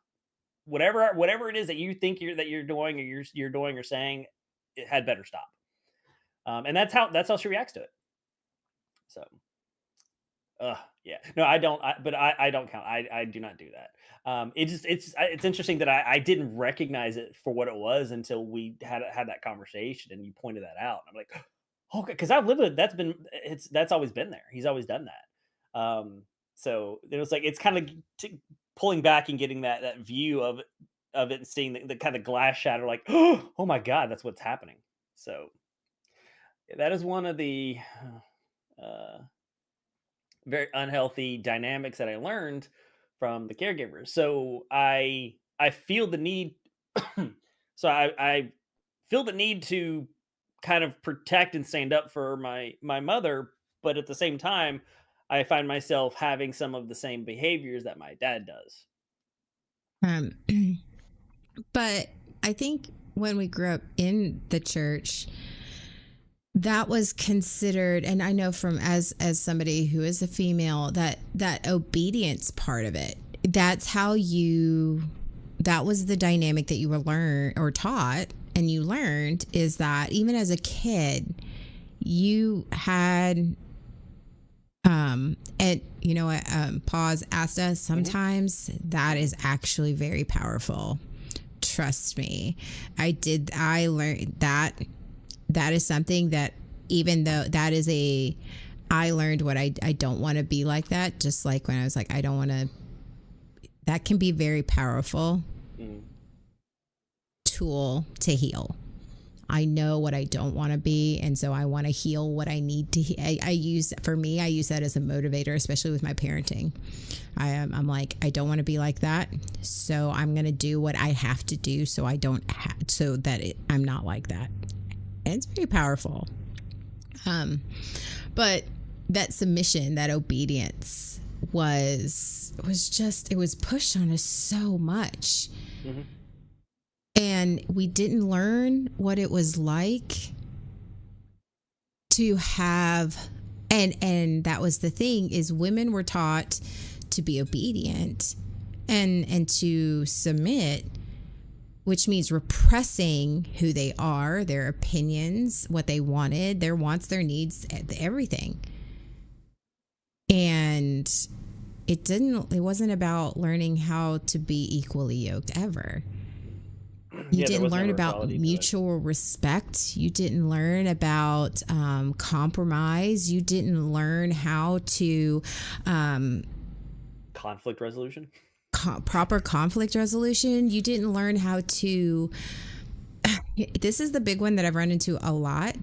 Whatever it is that you think you're doing, or you're doing or saying, it had better stop. And that's how she reacts to it. So, yeah, no, I don't. I don't count. I do not do that. It's interesting that I didn't recognize it for what it was until we had that conversation and you pointed that out. I'm like, okay, because I've lived with it. That's always been there. He's always done that. So it was like, it's kind of pulling back and getting that view of it and seeing the kind of glass shatter, like, oh my God, that's what's happening. So that is one of the very unhealthy dynamics that I learned from the caregivers. So I feel the need, I feel the need to kind of protect and stand up for my mother, but at the same time, I find myself having some of the same behaviors that my dad does. But I think when we grew up in the church, that was considered, and I know from as somebody who is a female, that obedience part of it, that was the dynamic that you were learned or taught, and you learned, is that even as a kid, you had and you know what, pause, Asta, sometimes that is actually very powerful. Trust me. I learned that is something that, even though that is I learned what I don't want to be like that. Just like when I was like, I don't want to, that can be very powerful tool to heal. I know what I don't want to be, and so I want to heal what I need to. I use that as a motivator, especially with my parenting. I'm like, I don't want to be like that, so I'm going to do what I have to do so I don't so that I'm not like that. And it's very powerful. But that submission, that obedience, was just, it was pushed on us so much. Hmm. And we didn't learn what it was like to have, and that was the thing, is women were taught to be obedient and to submit, which means repressing who they are, their opinions, what they wanted, their wants, their needs, everything. And it wasn't about learning how to be equally yoked ever. You didn't learn about mutual respect. You didn't learn about compromise. You didn't learn how to conflict resolution. Proper conflict resolution. You didn't learn how to. This is the big one that I've run into a lot.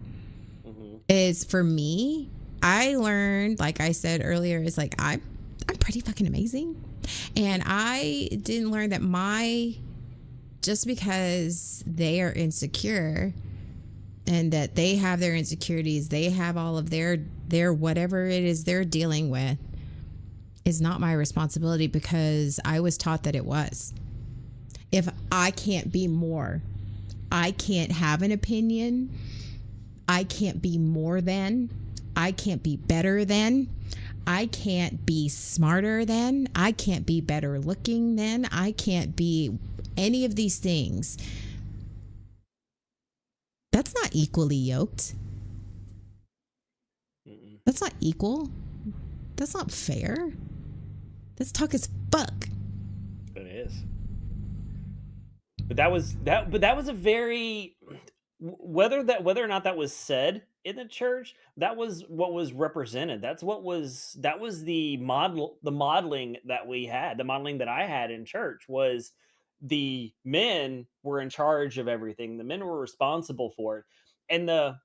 Mm-hmm. Is for me, I learned, like I said earlier, is like I'm pretty fucking amazing, and I didn't learn that just because they are insecure and that they have their insecurities, they have all of their whatever it is they're dealing with, is not my responsibility, because I was taught that it was. If I can't be more, I can't have an opinion, I can't be more than, I can't be better than, I can't be smarter than, I can't be better looking than, I can't be any of these things. That's not equally yoked. Mm-mm. That's not equal. That's not fair. That's talk as fuck. It is. But that was a very, whether or not that was said in the church, that was what was represented. That was the modeling that we had. The modeling that I had in church was the men were in charge of everything. The men were responsible for it. And I'm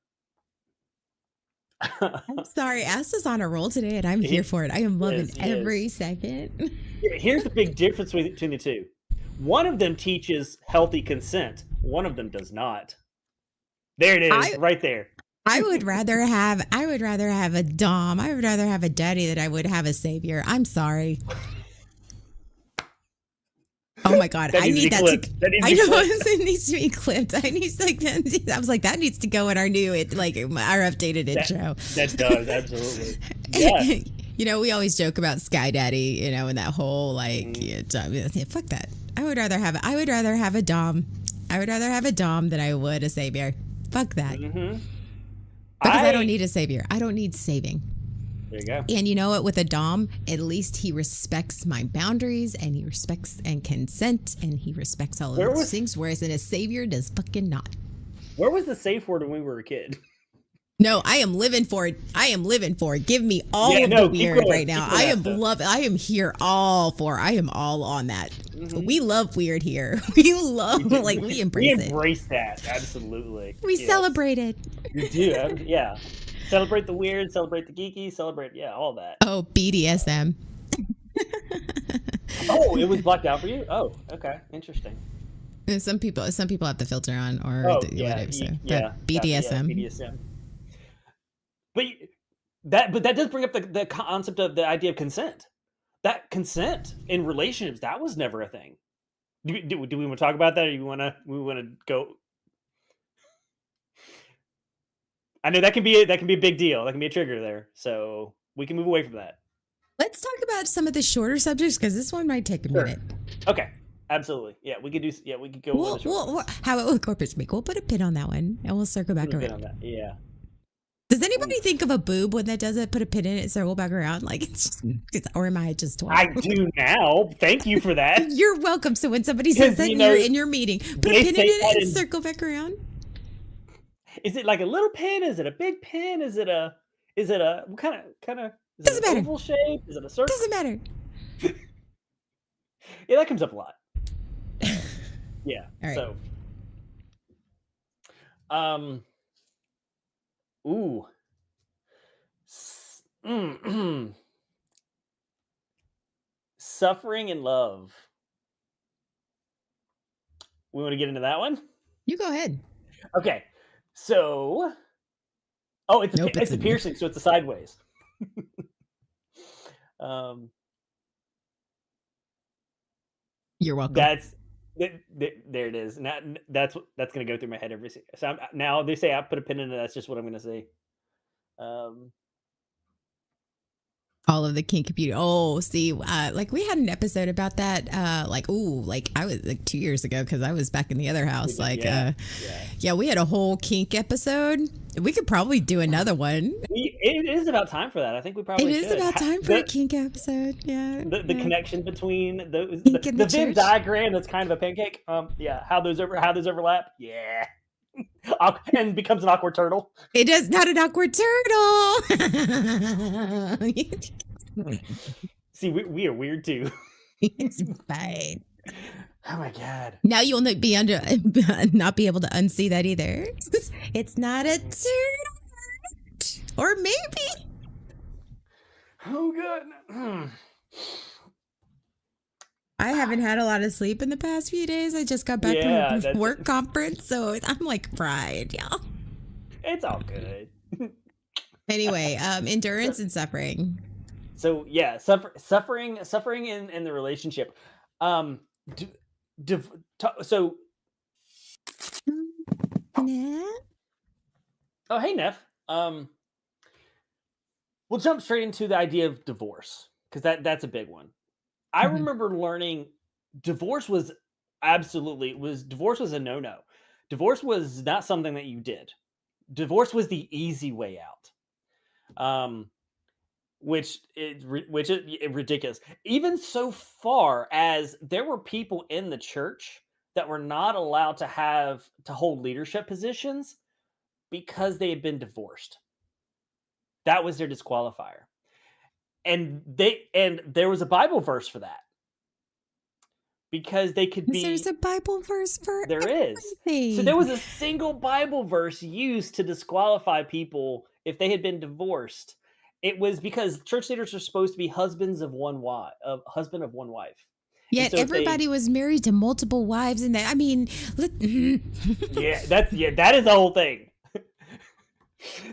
sorry, Ass is on a roll today, and I'm here for it. I am loving every second. Here's the big difference between the two. One of them teaches healthy consent. One of them does not. There it is, right there. I would rather have a dom. I would rather have a daddy than I would have a savior. I'm sorry. Oh my God! I need that to. I know it needs to be clipped. I was like, that needs to go in our new, our updated intro. That does, absolutely. Yeah. You know, we always joke about Sky Daddy. You know, and that whole fuck that. I would rather have a dom. I would rather have a dom than I would a savior. Fuck that. Mm-hmm. Because I don't need a savior. I don't need saving. There you go. And you know what? With a dom, at least he respects my boundaries, and he respects and consent, and he respects all of those things. Whereas in a savior does fucking not. Where was the safe word when we were a kid? No, I am living for it. I am living for it. Give me all of the weird right now. I am here all for. I am all on that. Mm-hmm. We love weird here. We love we embrace it. We embrace that, absolutely. We celebrate it. You do, yeah. Celebrate the weird, celebrate the geeky, celebrate, all that. Oh, BDSM. Oh, it was blacked out for you? Oh, okay. Interesting. Some people have the filter on whatever. So. But BDSM. BDSM. But that does bring up the concept of the idea of consent. That consent in relationships, that was never a thing. Do we want to talk about that, or we want to go? I know that can be a big deal. That can be a trigger there. So we can move away from that. Let's talk about some of the shorter subjects, because this one might take a minute. Okay. Absolutely. Yeah, we could do. Yeah, we could go. How about corporate speak? We'll put a pin on that one, and we'll circle back around. On that. Yeah. Does anybody think of a boob when that does it? Put a pin in it, circle back around, or am I just 12? I do now. Thank you for that. You're welcome. So when somebody says that in your meeting, put a pin in it and circle back around. Is it like a little pin? Is it a big pin? Is it a what kind of? Doesn't matter. Oval shape? Is it a circle? Doesn't matter. Yeah, that comes up a lot. Yeah. All right. So, ooh. Suffering in love. We want to get into that one? You go ahead. Okay. So, it's a piercing, so it's a sideways. You're welcome. There it is. Now that's gonna go through my head every single. So now they say I put a pin in it. That's just what I'm gonna say. Um, All of the kink beauty. Oh, see, like we had an episode about that. Like I was like 2 years ago because I was back in the other house. Like, yeah. yeah, we had a whole kink episode. We could probably do another one. It is about time for that. I think we probably It is should. about time for a kink episode. Yeah. The connection between those Kink in the the Venn church. diagram that's kind of a pancake. Yeah, how those overlap. Yeah, and becomes an awkward turtle. It is not an awkward turtle. See, we are weird too. It's fine. Oh my god. Now you'll not be not be able to unsee that either. It's not a turtle, or maybe. Oh god. I haven't had a lot of sleep in the past few days. I just got back from work conference, so I'm like fried, y'all. It's all good. Anyway, endurance and suffering. So yeah, suffering in the relationship. So. Oh hey Neff. We'll jump straight into the idea of divorce because that's a big one. I remember learning divorce was a no-no. Divorce was not something that you did. Divorce was the easy way out. Which is ridiculous. Even so far as there were people in the church that were not allowed to hold leadership positions because they had been divorced. That was their disqualifier. And there was a Bible verse for that. Because they could be. There's a Bible verse for there everything. Is. So there was a single Bible verse used to disqualify people if they had been divorced. It was because church leaders are supposed to be husband of one wife. Yet so everybody was married to multiple wives, and that, I mean, that is the whole thing.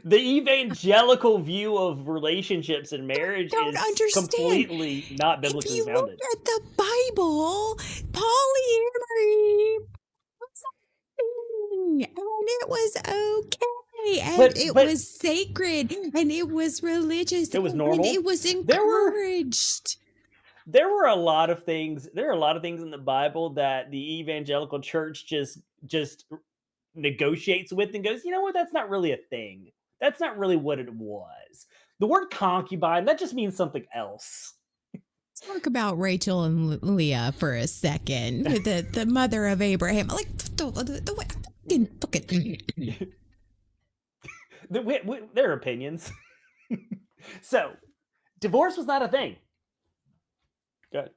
The evangelical view of relationships and marriage is completely not biblically founded. If you look at the Bible, polyamory was a thing, and it was okay, and it was sacred, and it was religious. It was normal. And it was encouraged. There were a lot of things. There are a lot of things in the Bible that the evangelical church just negotiates with and goes, you know what, that's not really a thing. That's not really what it was. The word concubine, that just means something else. Let's talk about Rachel and Leah for a second. The mother of Abraham. Like, their opinions. So, divorce was not a thing. Good.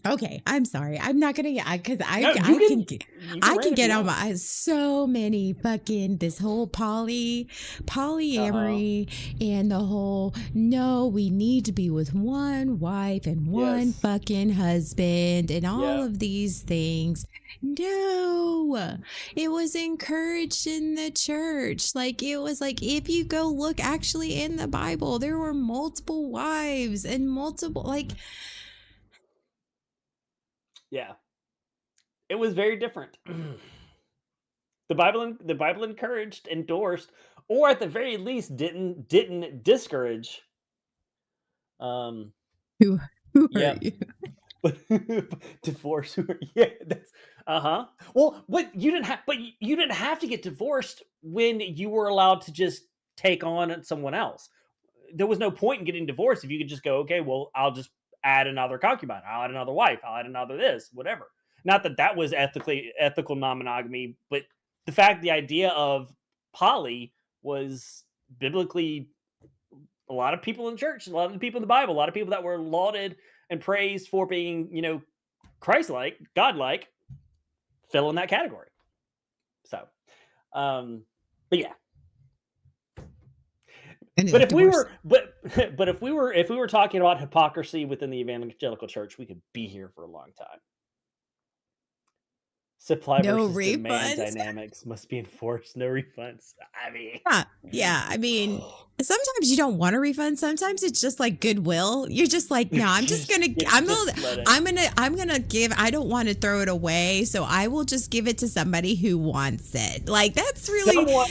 Okay, I'm sorry. I'm not gonna because I can get on my so many fucking this whole polyamory and the whole we need to be with one wife and one fucking husband and all of these things. No, it was encouraged in the church. Like it was like if you go look actually in the Bible, there were multiple wives and multiple like. Yeah, it was very different. The Bible encouraged, endorsed, or at the very least didn't discourage. Who are you? Divorce. Yeah, that's Well, you didn't have to get divorced when you were allowed to just take on someone else. There was no point in getting divorced if you could just go, okay, well, I'll just add another concubine, I'll add another wife, I'll add another this, whatever. Not that was ethical non-monogamy, but the idea of poly was biblically. A lot of people in church, a lot of the people in the Bible, a lot of people that were lauded and praised for being, Christ-like, God-like, fell in that category. So, but yeah. But if we were talking about hypocrisy within the evangelical church, we could be here for a long time. Supply No versus demand refunds. dynamics must be enforced. No refunds. I mean, Yeah, yeah. I mean, sometimes you don't want a refund. Sometimes it's just like goodwill. You're just like, no, I'm just gonna, just let it. I'm gonna give. I don't want to throw it away, so I will just give it to somebody who wants it. Like Someone,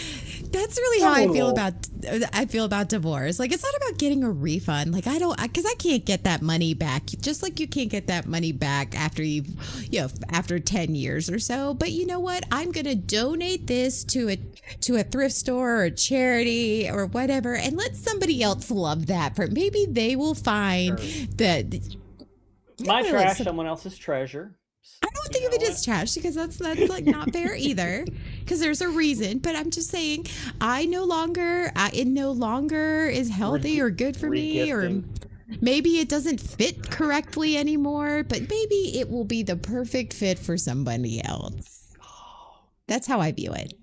that's really how I someone feel will. about. I feel about divorce. Like it's not about getting a refund. Like I don't, because I can't get that money back. Just like you can't get that money back after after 10 years or so. But you know what? I'm gonna donate this to a thrift store or a charity or whatever, and let somebody else love that. For maybe they will find Sure. that. My Really, trash, someone else's treasure. I don't You think of know it what? as trash because that's like not fair either. Because there's a reason, but I'm just saying it no longer is healthy or good for me, or Regifting. maybe it doesn't fit correctly anymore. But maybe it will be the perfect fit for somebody else. That's how I view it.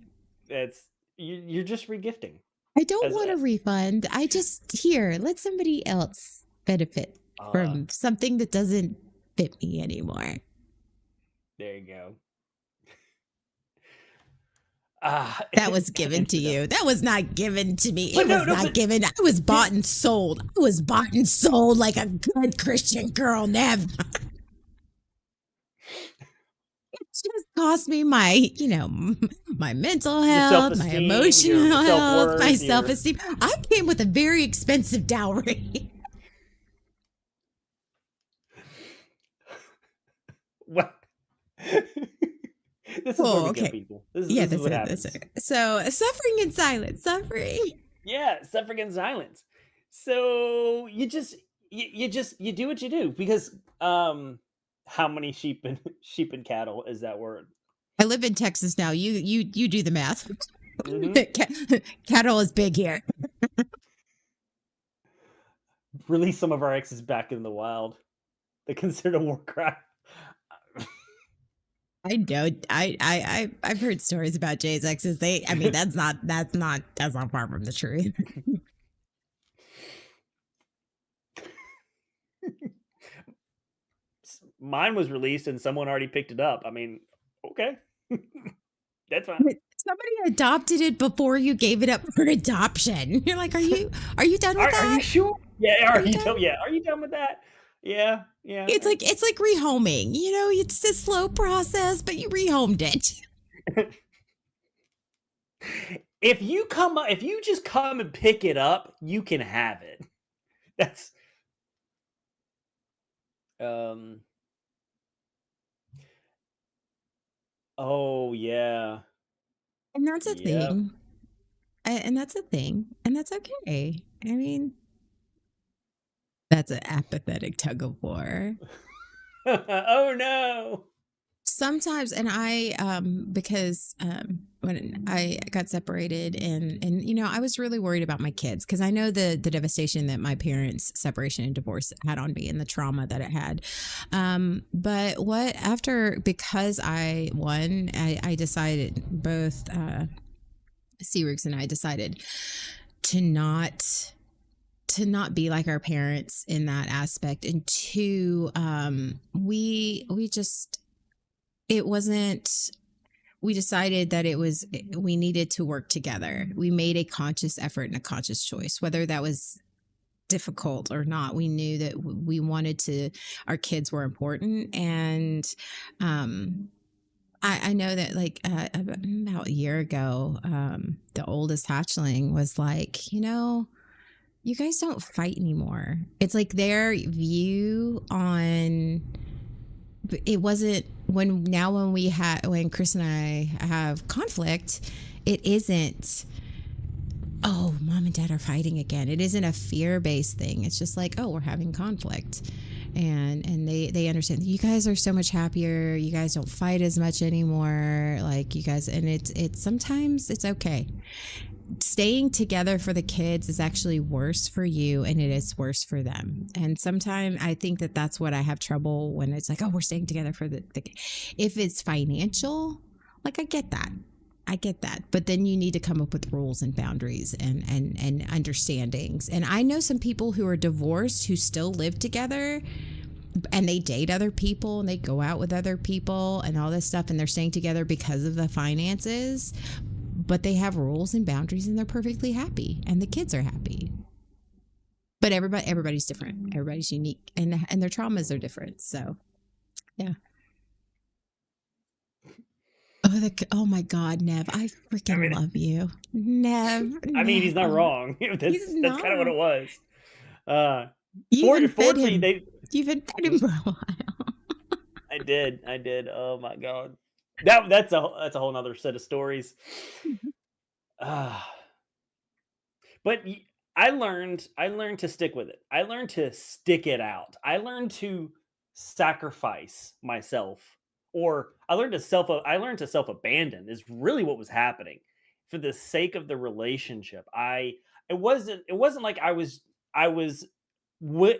It's you're just regifting. I don't As want a refund. I just let somebody else benefit from something that doesn't fit me anymore. There you go. That was given to you. That was not given to me. But It no, was no, not but- given. I was bought and sold. I was bought and sold like a good Christian girl, Nev. It just cost me my, my mental health, my self-esteem, emotional your health, self-worth, my your- self-esteem. I came with a very expensive dowry. What? This is where we okay. go, people. This Yeah, is what that's happens. it. So suffering in silence, suffering. Yeah, suffering in silence. So you do what you do because how many sheep and cattle is that word? I live in Texas now. You do the math. Mhm. Cattle is big here. Release some of our exes back in the wild. They considered a war crime. I know. I've heard stories about Jay's exes. That's not far from the truth. Mine was released and someone already picked it up. I mean, okay. That's fine. Somebody adopted it before you gave it up for adoption. You're like, are you done with that? Are you sure? Yeah, Are you done? are you done with that? Yeah. It's like rehoming. It's a slow process, but you rehomed it. If you just come and pick it up, you can have it. That's oh yeah. And that's a Yep. thing. And that's a thing. And that's okay. I mean, that's an apathetic tug of war. Oh no. Sometimes, and because when I got separated and I was really worried about my kids because I know the devastation that my parents' separation and divorce had on me and the trauma that it had. But because I decided, both Searix and I decided to not be like our parents in that aspect, and two, we decided that we needed to work together. We made a conscious effort and a conscious choice, whether that was difficult or not. We knew that we wanted our kids were important. And I know that about a year ago, the oldest hatchling was like, you guys don't fight anymore. It's like their view on it wasn't when Chris and I have conflict, it isn't, oh, mom and dad are fighting again. It isn't a fear-based thing. It's just like, oh, we're having conflict. And they understand you guys are so much happier. You guys don't fight as much anymore. Like you guys, and it's sometimes it's okay. Staying together for the kids is actually worse for you and it is worse for them. And sometimes I think that that's what I have trouble when it's like, oh, we're staying together for the if it's financial, like I get that. But then you need to come up with rules and boundaries and understandings. And I know some people who are divorced who still live together and they date other people and they go out with other people and all this stuff, and they're staying together because of the finances, but they have rules and boundaries and they're perfectly happy and the kids are happy. But everybody's different. Everybody's unique, and their traumas are different. So, yeah. Oh my God, Nev! I freaking love you, Nev. I mean, he's not wrong. That's kind of what it was. You've been Fortunately, fed him for a while. I did. Oh my God, that's a whole nother set of stories. But I learned to stick with it. I learned to stick it out. I learned to sacrifice myself, or I learned to self abandon is really what was happening for the sake of the relationship. It wasn't like I was wi-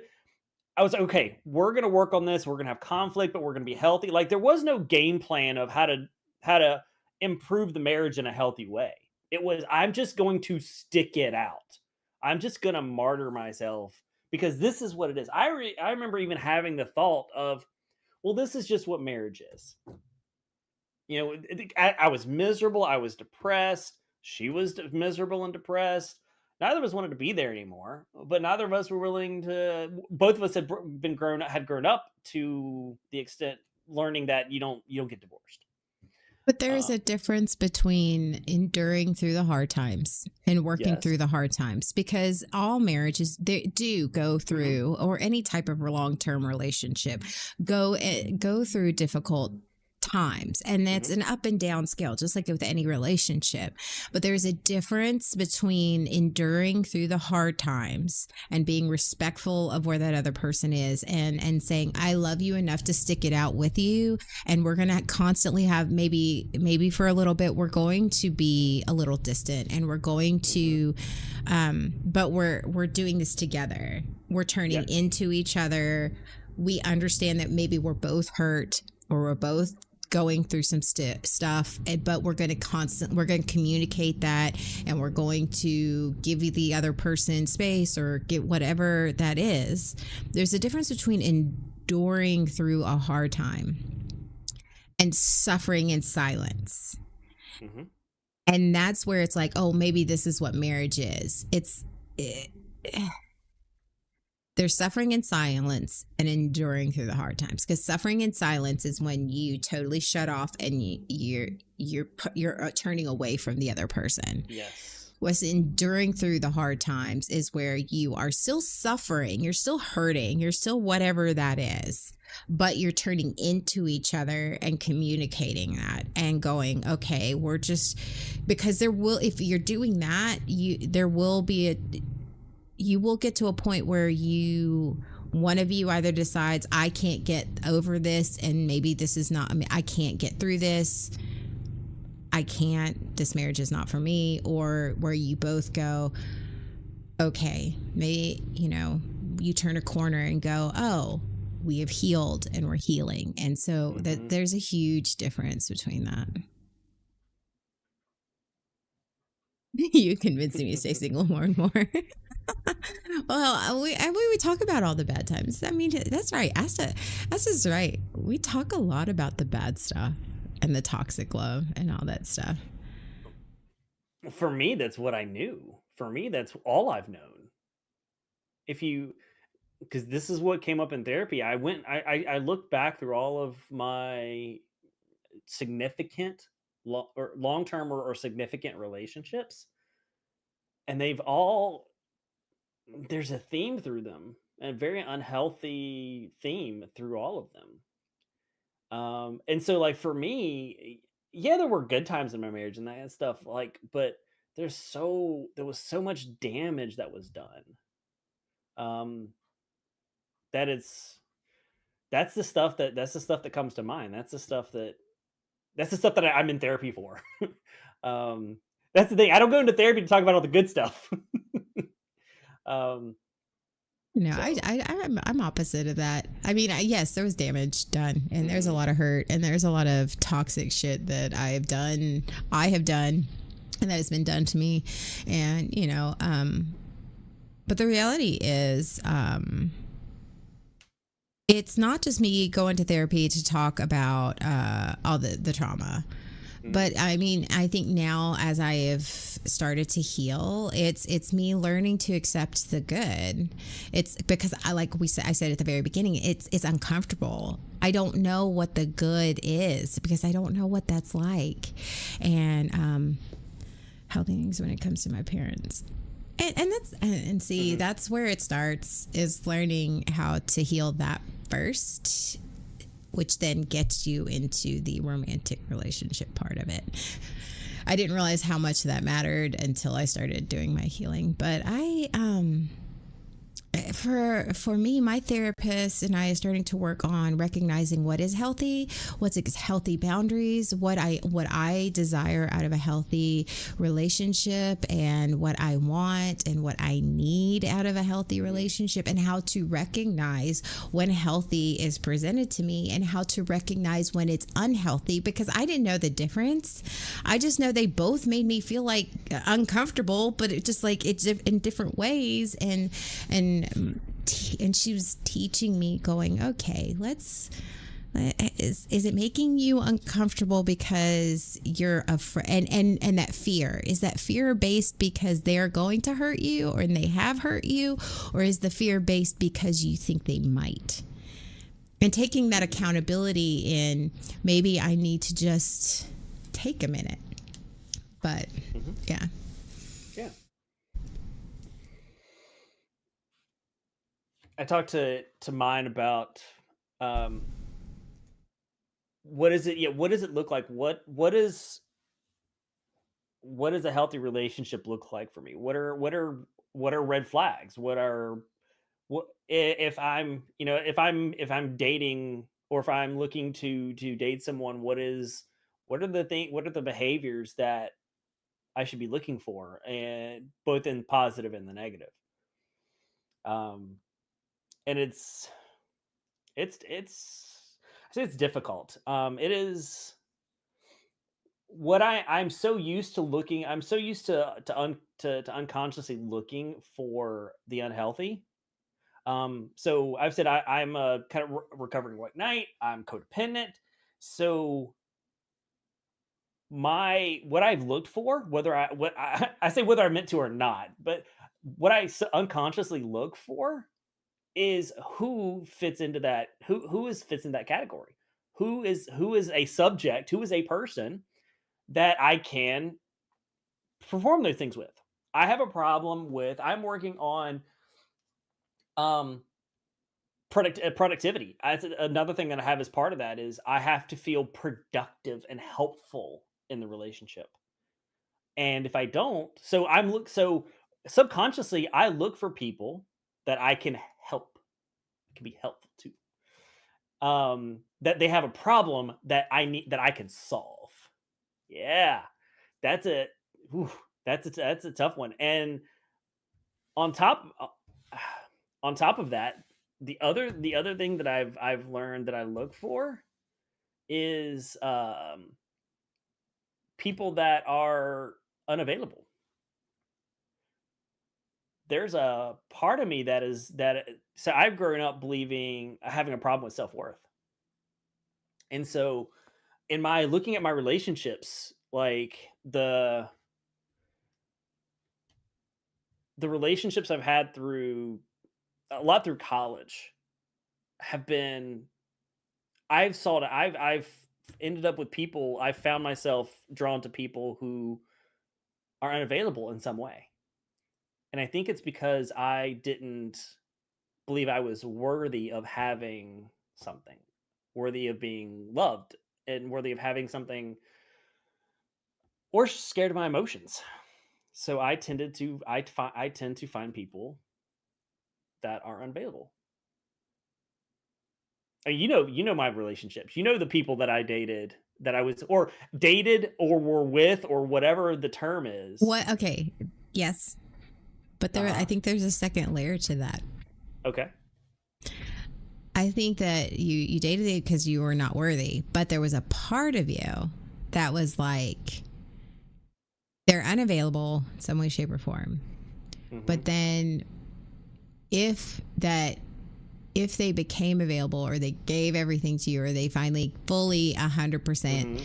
I was like, okay, we're gonna work on this. We're gonna have conflict, but we're gonna be healthy. Like there was no game plan of how to improve the marriage in a healthy way. It was, I'm just going to stick it out. I'm just gonna martyr myself because this is what it is. I remember even having the thought of, well, this is just what marriage is. You know, I was miserable. I was depressed. She was miserable and depressed. Neither of us wanted to be there anymore, but neither of us were willing to. Both of us had grown up to the extent learning that you don't get divorced. But there is a difference between enduring through the hard times and working through the hard times, because all marriages they do go through, or any type of long-term relationship go through difficult times, and that's an up and down scale, just like with any relationship. But there's a difference between enduring through the hard times and being respectful of where that other person is, and saying, I love you enough to stick it out with you, and we're gonna constantly have, maybe for a little bit we're going to be a little distant, and we're going to but we're doing this together. We're turning into each other. We understand that maybe we're both hurt, or we're both going through some stuff, but we're going to communicate that, and we're going to give you the other person space, or get whatever that is. There's a difference between enduring through a hard time and suffering in silence. And that's where it's like, oh, maybe this is what marriage is. There's suffering in silence and enduring through the hard times. Because suffering in silence is when you totally shut off and you're turning away from the other person. Yes. What's enduring through the hard times is where you are still suffering, you're still hurting, you're still whatever that is, but you're turning into each other and communicating that and going, okay, we're just, because if you're doing that, you will get to a point where one of you either decides, I can't get over this, and maybe this is not, I can't get through this. This marriage is not for me. Or where you both go, okay, maybe, you turn a corner and go, oh, we have healed and we're healing. And so that there's a huge difference between that. You convincing me to stay single more and more. Well, we talk about all the bad times. I mean, that's right. Asta's right. We talk a lot about the bad stuff and the toxic love and all that stuff. For me, that's what I knew. For me, that's all I've known. Because this is what came up in therapy. I looked back through all of my significant long-term or significant relationships, and there's a theme through them, a very unhealthy theme through all of them. And so, like, for me, there were good times in my marriage and that stuff, like, but there was so much damage that was done. That's the stuff that comes to mind. That's the stuff that I'm in therapy for. That's the thing. I don't go into therapy to talk about all the good stuff. I'm opposite of that. I mean, yes, there was damage done, and there's a lot of hurt, and there's a lot of toxic shit that I have done, and that has been done to me. And, but the reality is, it's not just me going to therapy to talk about all the trauma. Mm. But I mean, I think now as I have started to heal, it's me learning to accept the good. It's because I said at the very beginning, it's uncomfortable. I don't know what the good is because I don't know what that's like, and how things when it comes to my parents. And see, Mm-hmm. that's where it starts, is learning how to heal that first, which then gets you into the romantic relationship part of it. I didn't realize how much that mattered until I started doing my healing. But for me, my therapist and I are starting to work on recognizing what is healthy, what's healthy boundaries, what I desire out of a healthy relationship, and what I want and what I need out of a healthy relationship, and how to recognize when healthy is presented to me and how to recognize when it's unhealthy, because I didn't know the difference. I just know they both made me feel like uncomfortable, but it just like it's in different ways, and she was teaching me, going, okay, let's is it making you uncomfortable because you're afraid, and that fear, is that fear based because they're going to hurt you or they have hurt you, or is the fear based because you think they might? And taking that accountability in, maybe I need to just take a minute. But Mm-hmm. yeah. Yeah. I talked to mine about um, what is it? Yeah, what does it look like? What does a healthy relationship look like for me? What are red flags? If I'm, if I'm dating, or if I'm looking to date someone, what are the behaviors that I should be looking for, and both in positive and the negative. Um, and I say it's difficult. It is what I'm so used to looking. I'm so used to unconsciously looking for the unhealthy. So I've said I'm a kind of recovering white knight. I'm codependent. So my what I've looked for, whether I what I say whether I meant to or not, but what unconsciously look for is who fits into that, fits in that category. Who is a subject, who is a person that I can perform those things with. I have a problem with, I'm working on um productivity. That's another thing that I have as part of that, is I have to feel productive and helpful in the relationship. And if I don't, so subconsciously I look for people that I can help, can be helpful to. That they have a problem that I can solve. Yeah. That's a ooh, that's a tough one. And on top on top of that, the other thing that I've learned that I look for is people that are unavailable. There's a part of me that is that so I've grown up believing, having a problem with self-worth. And so in my looking at my relationships, like the relationships I've had through a lot through college have been, I've ended up with people, I've found myself drawn to people who are unavailable in some way. And I think it's because I didn't believe I was worthy of having something, worthy of being loved, and worthy of having something, or scared of my emotions. So I tend to find people that are unavailable. You know my relationships. You know the people that I dated, that I was or dated or were with, or whatever the term is. What? Okay. Yes. But I Uh-huh. think there's a second layer to that. Okay. I think that you dated it because you were not worthy, but there was a part of you that was like, they're unavailable in some way, shape, or form. Mhm. But then if that if they became available or they gave everything to you or they finally fully 100%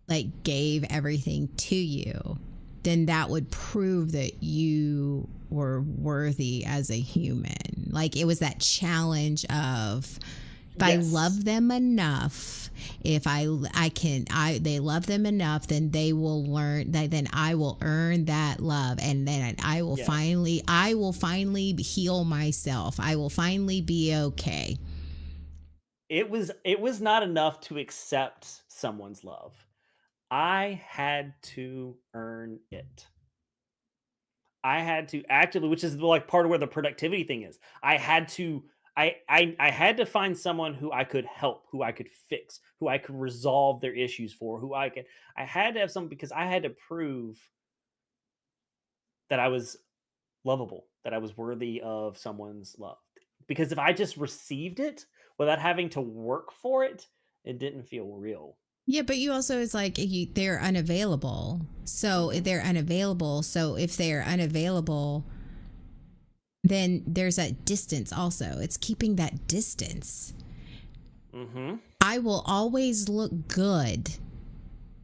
like gave everything to you, then that would prove that you were worthy as a human. Like it was that challenge of, if I love them enough, if they love them enough, then they will learn that, then I will earn that love. And then I will finally heal myself. I will finally be okay. It was not enough to accept someone's love. I had to earn it. I had to actively, which is like part of where the productivity thing is. I had to find someone who I could help, who I could fix, who I could resolve their issues for, I had to have someone, because I had to prove that I was lovable, that I was worthy of someone's love. Because if I just received it without having to work for it, it didn't feel real. Yeah, but you also, it's like they're unavailable. So if they're unavailable, then there's that distance also. It's keeping that distance. I will always look good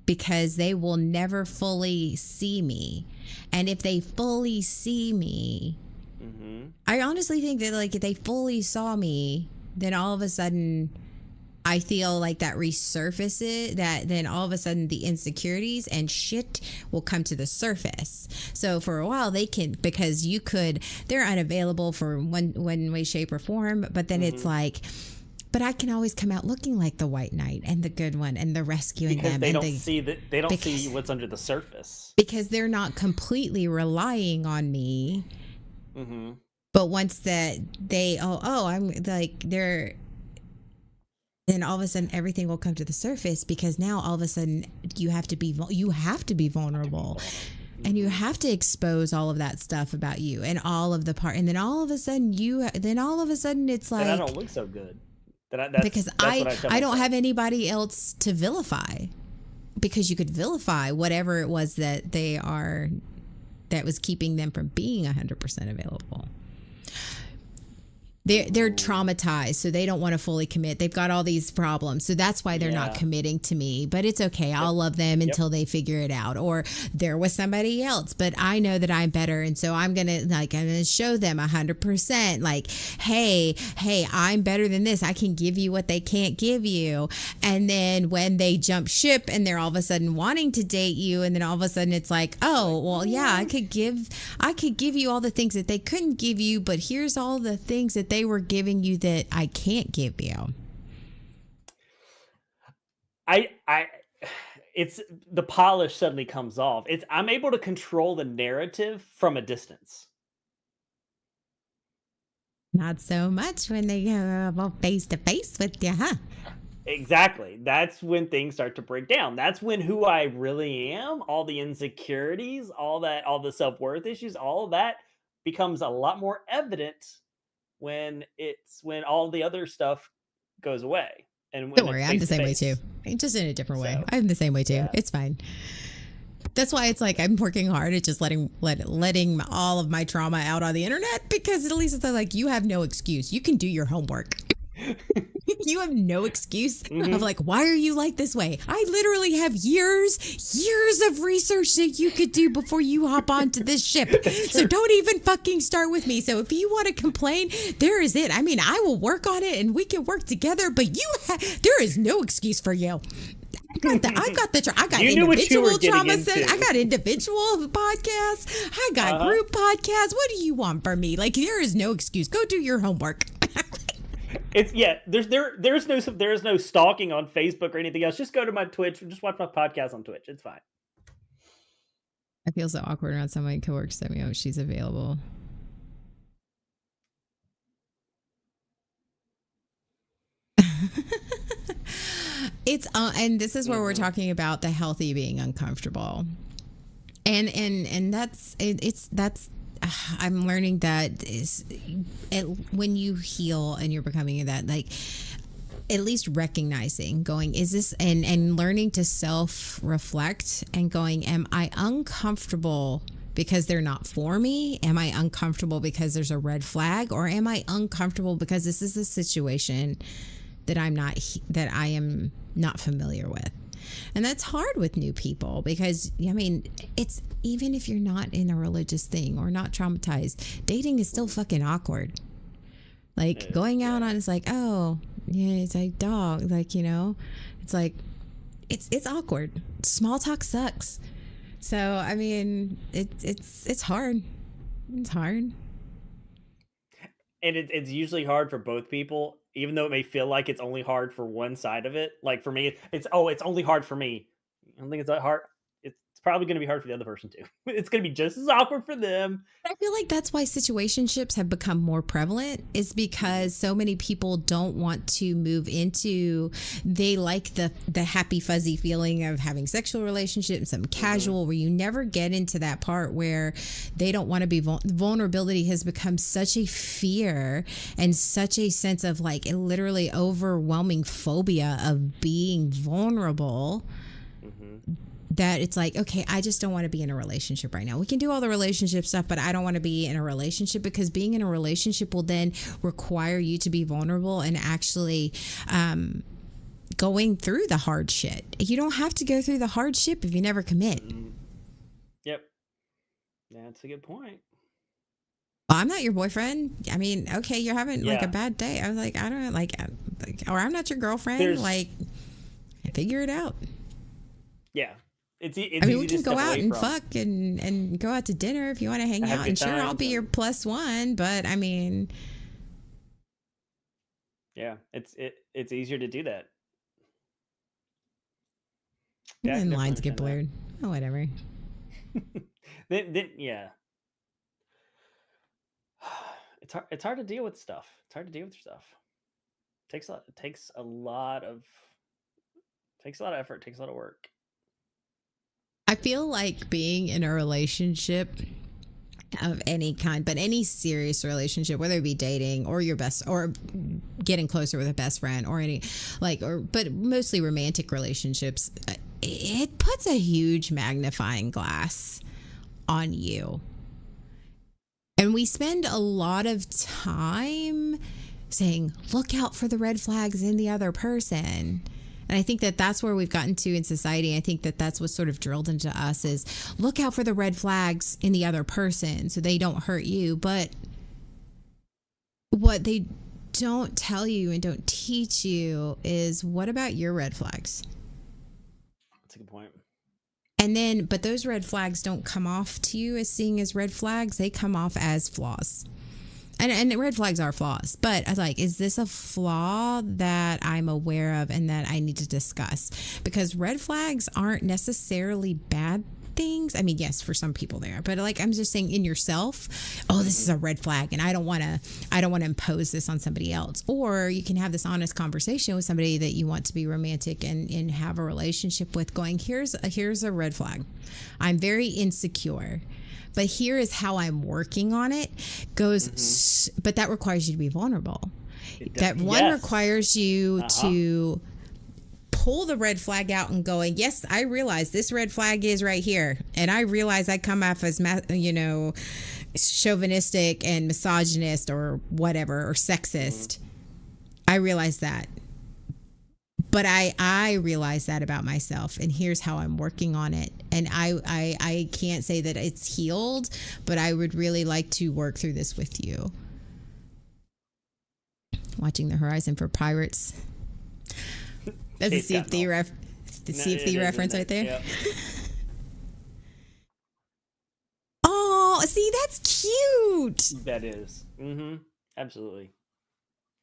because they will never fully see me. And if they fully see me, I honestly think that like if they fully saw me, then all of a sudden I feel like that resurfaces, that then all of a sudden the insecurities and shit will come to the surface. So for a while they can, because they're unavailable for one way, shape or form. But then it's like, but I can always come out looking like the white knight and the good one and the rescuing because them. They don't see what's under the surface. Because they're not completely relying on me. But once that they, I'm like, then all of a sudden everything will come to the surface, because now all of a sudden you have to be vulnerable, and you have to expose all of that stuff about you and all of the part, and then all of a sudden it's like, and I don't look so good. Because I don't have anybody else to vilify, because you could vilify whatever it was that that was keeping them from being 100% available. They're traumatized, so they don't want to fully commit. They've got all these problems, so that's why they're not committing to me. But it's okay. I'll love them until they figure it out. Or they're with somebody else, but I know that I'm better, and so I'm gonna show them 100%. Like, hey, I'm better than this. I can give you what they can't give you. And then when they jump ship and they're all of a sudden wanting to date you, and then all of a sudden it's like, oh, well, yeah, I could give you all the things that they couldn't give you, but here's all the things that they were giving you that I can't give you. It's the polish suddenly comes off. I'm able to control the narrative from a distance. Not so much when they go face to face with you, huh? Exactly. That's when things start to break down. That's when who I really am, all the insecurities, all the self-worth issues, all of that becomes a lot more evident when all the other stuff goes away. And don't worry, I'm the same way too. Just in a different way. I'm the same way too. Yeah. It's fine. That's why it's like I'm working hard at just letting all of my trauma out on the internet, because at least it's like, you have no excuse. You can do your homework. You have no excuse of like, why are you like this way? I literally have years of research that you could do before you hop onto this ship. So don't even fucking start with me. So if you want to complain, there is it. I mean, I will work on it and we can work together, but there is no excuse for you. I got individual trauma sets. I got individual podcasts. I got group podcasts. What do you want from me? Like, there is no excuse. Go do your homework. There's no stalking on Facebook or anything else. Just go to my Twitch. Just watch my podcast on Twitch. It's fine. I feel so awkward around somebody who coworkers tell me, oh, she's available. It's and this is where we're talking about the healthy being uncomfortable, and that's I'm learning that when you heal and you're becoming that, like, at least recognizing, going, is this, and learning to self-reflect and going, am I uncomfortable because they're not for me? Am I uncomfortable because there's a red flag, or am I uncomfortable because this is a situation that I am not familiar with? And that's hard with new people because, I mean, it's even if you're not in a religious thing or not traumatized, dating is still fucking awkward. Like going out on, it's like, oh, yeah, it's like dog, like, you know, it's like, it's awkward. Small talk sucks. So, I mean, it's hard. It's hard. And it's usually hard for both people, even though it may feel like it's only hard for one side of it. Like for me, it's only hard for me. I don't think it's that hard. It's probably going to be hard for the other person too. It's going to be just as awkward for them. I feel like that's why situationships have become more prevalent, is because so many people don't want to move into, they like the happy fuzzy feeling of having sexual relationships, some casual, where you never get into that part where they don't want to be vulnerability has become such a fear and such a sense of like a literally overwhelming phobia of being vulnerable, that it's like, okay, I just don't want to be in a relationship right now. We can do all the relationship stuff, but I don't want to be in a relationship, because being in a relationship will then require you to be vulnerable and actually going through the hard shit. You don't have to go through the hard shit if you never commit. Yep. That's a good point. Well, I'm not your boyfriend. I mean, okay, you're having like a bad day. I was like, I don't like, or I'm not your girlfriend. Like, figure it out. Yeah. It's I mean, we can go out and fuck and go out to dinner if you want to hang out. And sure, I'll be your plus one, but I mean, yeah, it's easier to do that. Yeah, and lines get blurred. Oh, whatever. then yeah, it's hard to deal with stuff. It's hard to deal with stuff. It takes a lot of effort. Takes a lot of work. I feel like being in a relationship of any kind, but any serious relationship, whether it be dating or your best, or getting closer with a best friend, or any but mostly romantic relationships, it puts a huge magnifying glass on you. And we spend a lot of time saying, look out for the red flags in the other person. And I think that that's where we've gotten to in society. I think that that's what's sort of drilled into us is look out for the red flags in the other person so they don't hurt you. But what they don't tell you and don't teach you is, what about your red flags? That's a good point. And then, but those red flags don't come off to you as seeing as red flags. They come off as flaws. And red flags are flaws, but I was like, is this a flaw that I'm aware of and that I need to discuss? Because red flags aren't necessarily bad things. I mean, yes, for some people they are, but like, I'm just saying in yourself, oh, this is a red flag and I don't want to impose this on somebody else. Or you can have this honest conversation with somebody that you want to be romantic and have a relationship with, going, here's a red flag. I'm very insecure, but here is how I'm working on it. But that requires you to be vulnerable. That one requires you to pull the red flag out and going, yes, I realize this red flag is right here. And I realize I come off as, chauvinistic and misogynist or whatever, or sexist. I realize that. But I realize that about myself, and here's how I'm working on it. And I can't say that it's healed, but I would really like to work through this with you. Watching the horizon for pirates. That's a Sea of Thieves reference right there. Yep. Oh, see, that's cute. That is. Absolutely.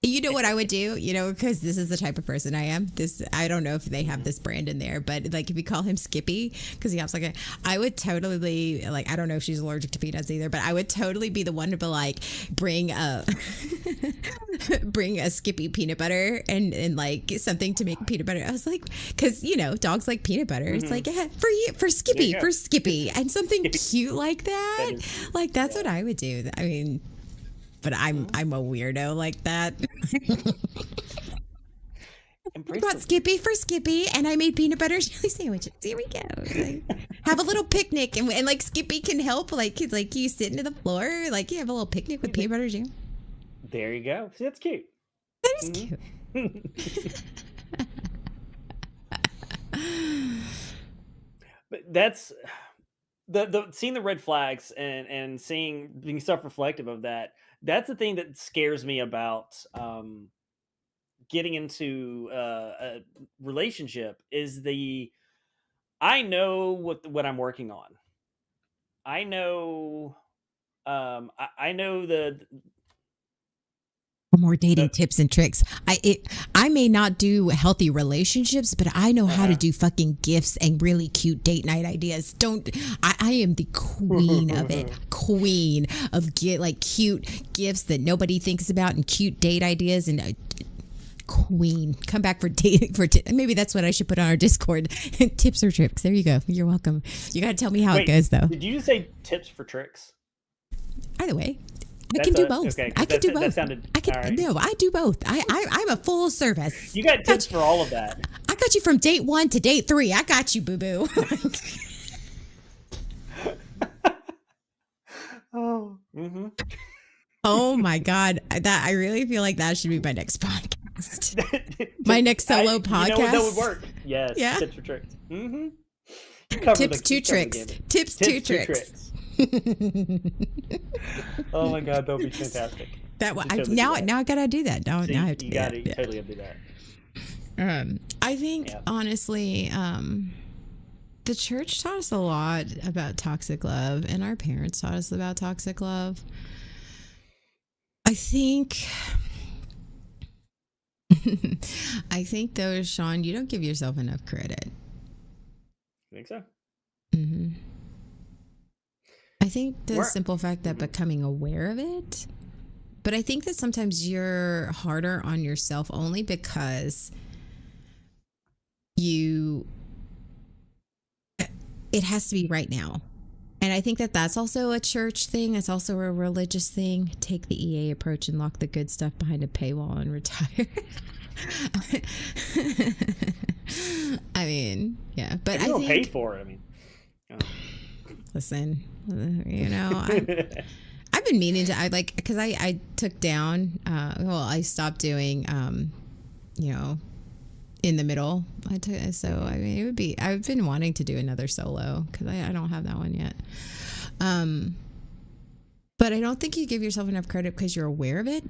You know what I would do, because this is the type of person I am. I don't know if they have this brand in there, but like if you call him Skippy, because he has I would totally I don't know if she's allergic to peanuts either, but I would totally be the one to be like, bring a Skippy peanut butter and like something to make peanut butter. I was like, because dogs like peanut butter. It's like, yeah, for Skippy, and something cute like that. Like that's what I would do. I mean. But I'm a weirdo like that. I Embrace brought the Skippy for Skippy, and I made peanut butter jelly sandwiches. Here we go. Like, have a little picnic, and like Skippy can help. Like kids, like you sitting to the floor, like you have a little picnic with peanut butter jam. There you go. See, that's cute. That is Mhm. cute. But that's the seeing the red flags and seeing being self-reflective of that. That's the thing that scares me about getting into a relationship is the I know what I'm working on. I know I know More dating the tips and tricks. I may not do healthy relationships, but I know how to uh-huh. do fucking gifts and really cute date night ideas. Don't I am the queen of it. Queen of get like cute gifts that nobody thinks about and cute date ideas and queen. Come back for dating maybe that's what I should put on our Discord. Tips or tricks. There you go. You're welcome. You got to tell me how it Wait, goes though. did you just say tips for tricks? Either way. I That's can do a both. okay, I 'cause can do that both. sounded I can all right. no, I do both. I'm a full service. You got tips for all of that. I got you from date 1 to date 3. I got you, boo boo. Oh. Mm-hmm. Oh my god, that I really feel like that should be my next podcast. My next solo podcast. You know what, that would work. Yes. Yeah. Tips for tricks. Mm-hmm. Tips, 2 tricks. Tips, 2 tricks. Oh my god, that would be fantastic. That We one. should totally do that. Now I gotta do that. Now See, I have to you do got that. to Yeah. totally have to do that. I think Yeah. honestly, the church taught us a lot about toxic love, and our parents taught us about toxic love. I think, I think though, Sean, you don't give yourself enough credit. I think so. hmm I think the Where- simple fact that becoming aware of it, but I think that sometimes you're harder on yourself only because you, it has to be right now. And I think that that's also a church thing. It's also a religious thing. Take the EA approach and lock the good stuff behind a paywall and retire. I mean, yeah, but If I you don't pay think, for it, I mean. listen, I've been meaning to, because I took down, I stopped doing, in the middle. So I mean, it would be, I've been wanting to do another solo because I don't have that one yet. But I don't think you give yourself enough credit because you're aware of it.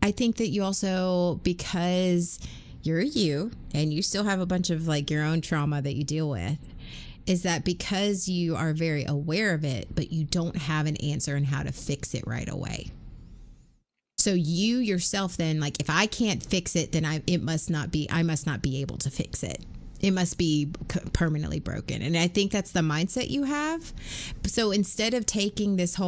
I think that you also, because you're you and you still have a bunch of like your own trauma that you deal with, is that because you are very aware of it, but you don't have an answer on how to fix it right away. So you yourself then, like, if I can't fix it, then I must not be able to fix it. It must be permanently broken. And I think that's the mindset you have. So instead of taking this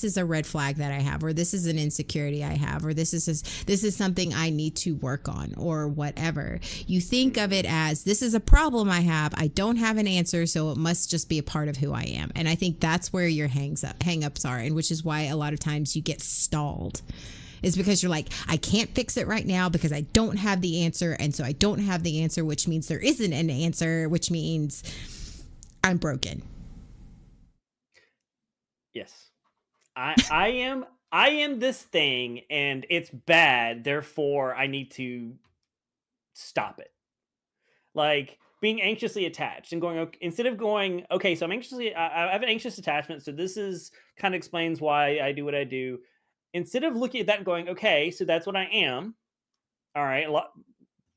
is a red flag that I have, or this is an insecurity I have, or this is something I need to work on, or whatever, you think of it as, this is a problem I have. I don't have an answer, so it must just be a part of who I am. And I think that's where your hang-ups are, and which is why a lot of times you get stalled. Is because you're like, I can't fix it right now because I don't have the answer. And so I don't have the answer, which means there isn't an answer, which means I'm broken. Yes. I am this thing and it's bad, therefore I need to stop it. Like being anxiously attached and going, instead of going, okay, so I have an anxious attachment, so this is kind of explains why I do what I do. Instead of looking at that and going, okay, so that's what I am. All right, a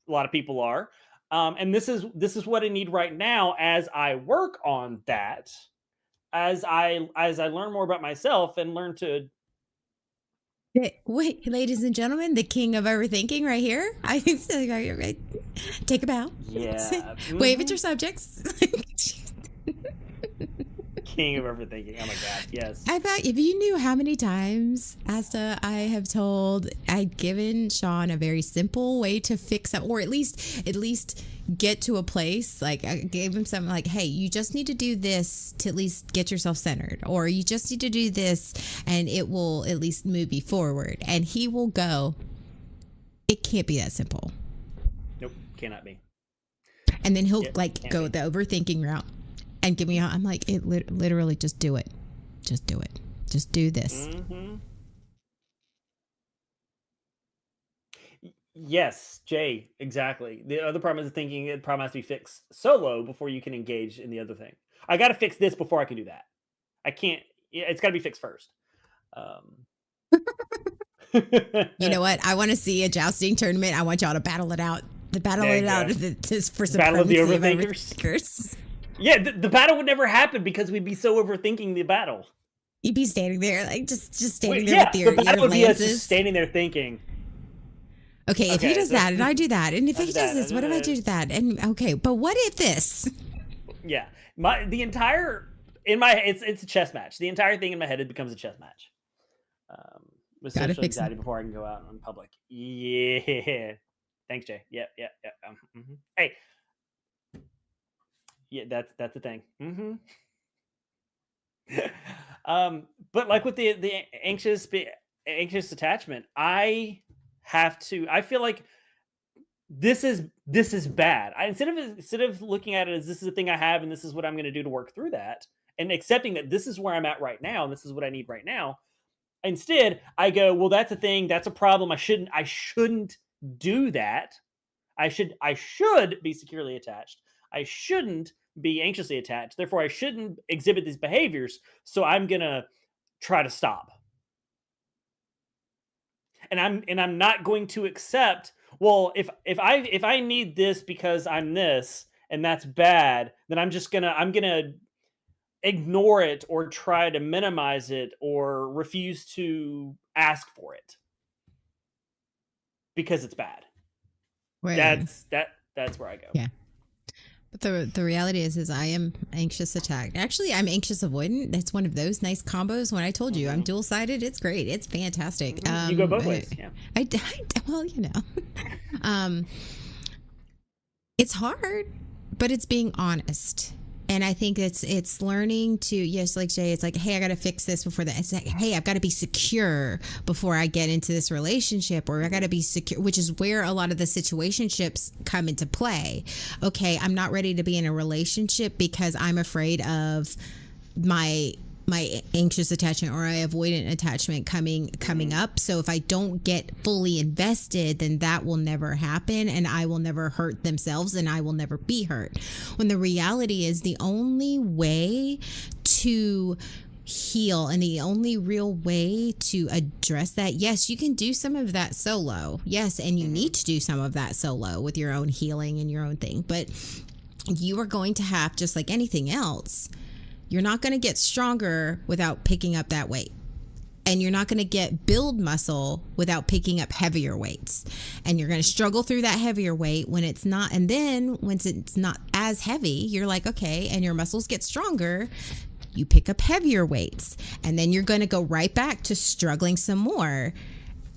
lot of people are, and this is what I need right now. As I work on that, as I learn more about myself and learn to. Wait, ladies and gentlemen, the king of overthinking right here. I take a bow. Yeah. Wave at your subjects. King of overthinking. Oh my god, yes. I bet if you knew how many times, Asta, I'd given Sean a very simple way to fix up, or at least get to a place. Like I gave him something like, hey, you just need to do this to at least get yourself centered, or you just need to do this and it will at least move you forward. And he will go, it can't be that simple. Nope. Cannot be. And then he'll Yep, like can't go be. the overthinking route and give me. I'm like, literally, just do it. Just do it. Just do this. Mm-hmm. Yes, Jay, exactly. The other problem is thinking the problem has to be fixed solo before you can engage in the other thing. I got to fix this before I can do that. I can't. Yeah, it's got to be fixed first. Um, You know what? I want to see a jousting tournament. I want y'all to battle it out. The battle There it you out go. for Battle of the supremacy of overthinkers. overthinkers. Yeah, the battle would never happen because we'd be so overthinking the battle. You'd be standing there, like just standing there Yeah, with the your battle would be us just lances. standing there thinking, Okay, if he okay, does so that and I do that, and if I he do does that, this, what if I do this. that? And okay, but what if this? Yeah, the entire in my it's a chess match. The entire thing in my head it becomes a chess match. With Gotta social fix it. anxiety before I can go out in public. Yeah, thanks, Jay. Yeah. Hey, yeah, that's the thing. But like with the anxious attachment, I feel like this is bad. Instead of looking at it as this is the thing I have and this is what I'm going to do to work through that, and accepting that this is where I'm at right now and this is what I need right now. Instead, I go, well, that's a thing, that's a problem. I shouldn't do that. I should be securely attached. I shouldn't be anxiously attached. Therefore, I shouldn't exhibit these behaviors. So I'm gonna try to stop. And I'm not going to accept, well, if I need this because I'm this and that's bad, then I'm gonna ignore it or try to minimize it or refuse to ask for it because it's bad. Right. That's where I go. Yeah. But the reality is I am anxious attack. Actually, I'm anxious avoidant. It's one of those nice combos. When I told you I'm dual sided, it's great. It's fantastic. You go both ways. Yeah. Well, you know, it's hard, but it's being honest. And I think it's learning to, yes, like Jay, it's like, hey, I got to fix this before that. It's like, hey, I've got to be secure before I get into this relationship, or I got to be secure, which is where a lot of the situationships come into play. Okay, I'm not ready to be in a relationship because I'm afraid of my anxious attachment or I avoidant attachment coming up. So if I don't get fully invested, then that will never happen and I will never hurt themselves and I will never be hurt. When the reality is the only way to heal and the only real way to address that, yes, you can do some of that solo. Yes, and you need to do some of that solo with your own healing and your own thing. But you are going to have, just like anything else, you're not going to get stronger without picking up that weight. And you're not going to build muscle without picking up heavier weights. And you're going to struggle through that heavier weight when it's not. And then once it's not as heavy, you're like, okay, and your muscles get stronger. You pick up heavier weights. And then you're going to go right back to struggling some more.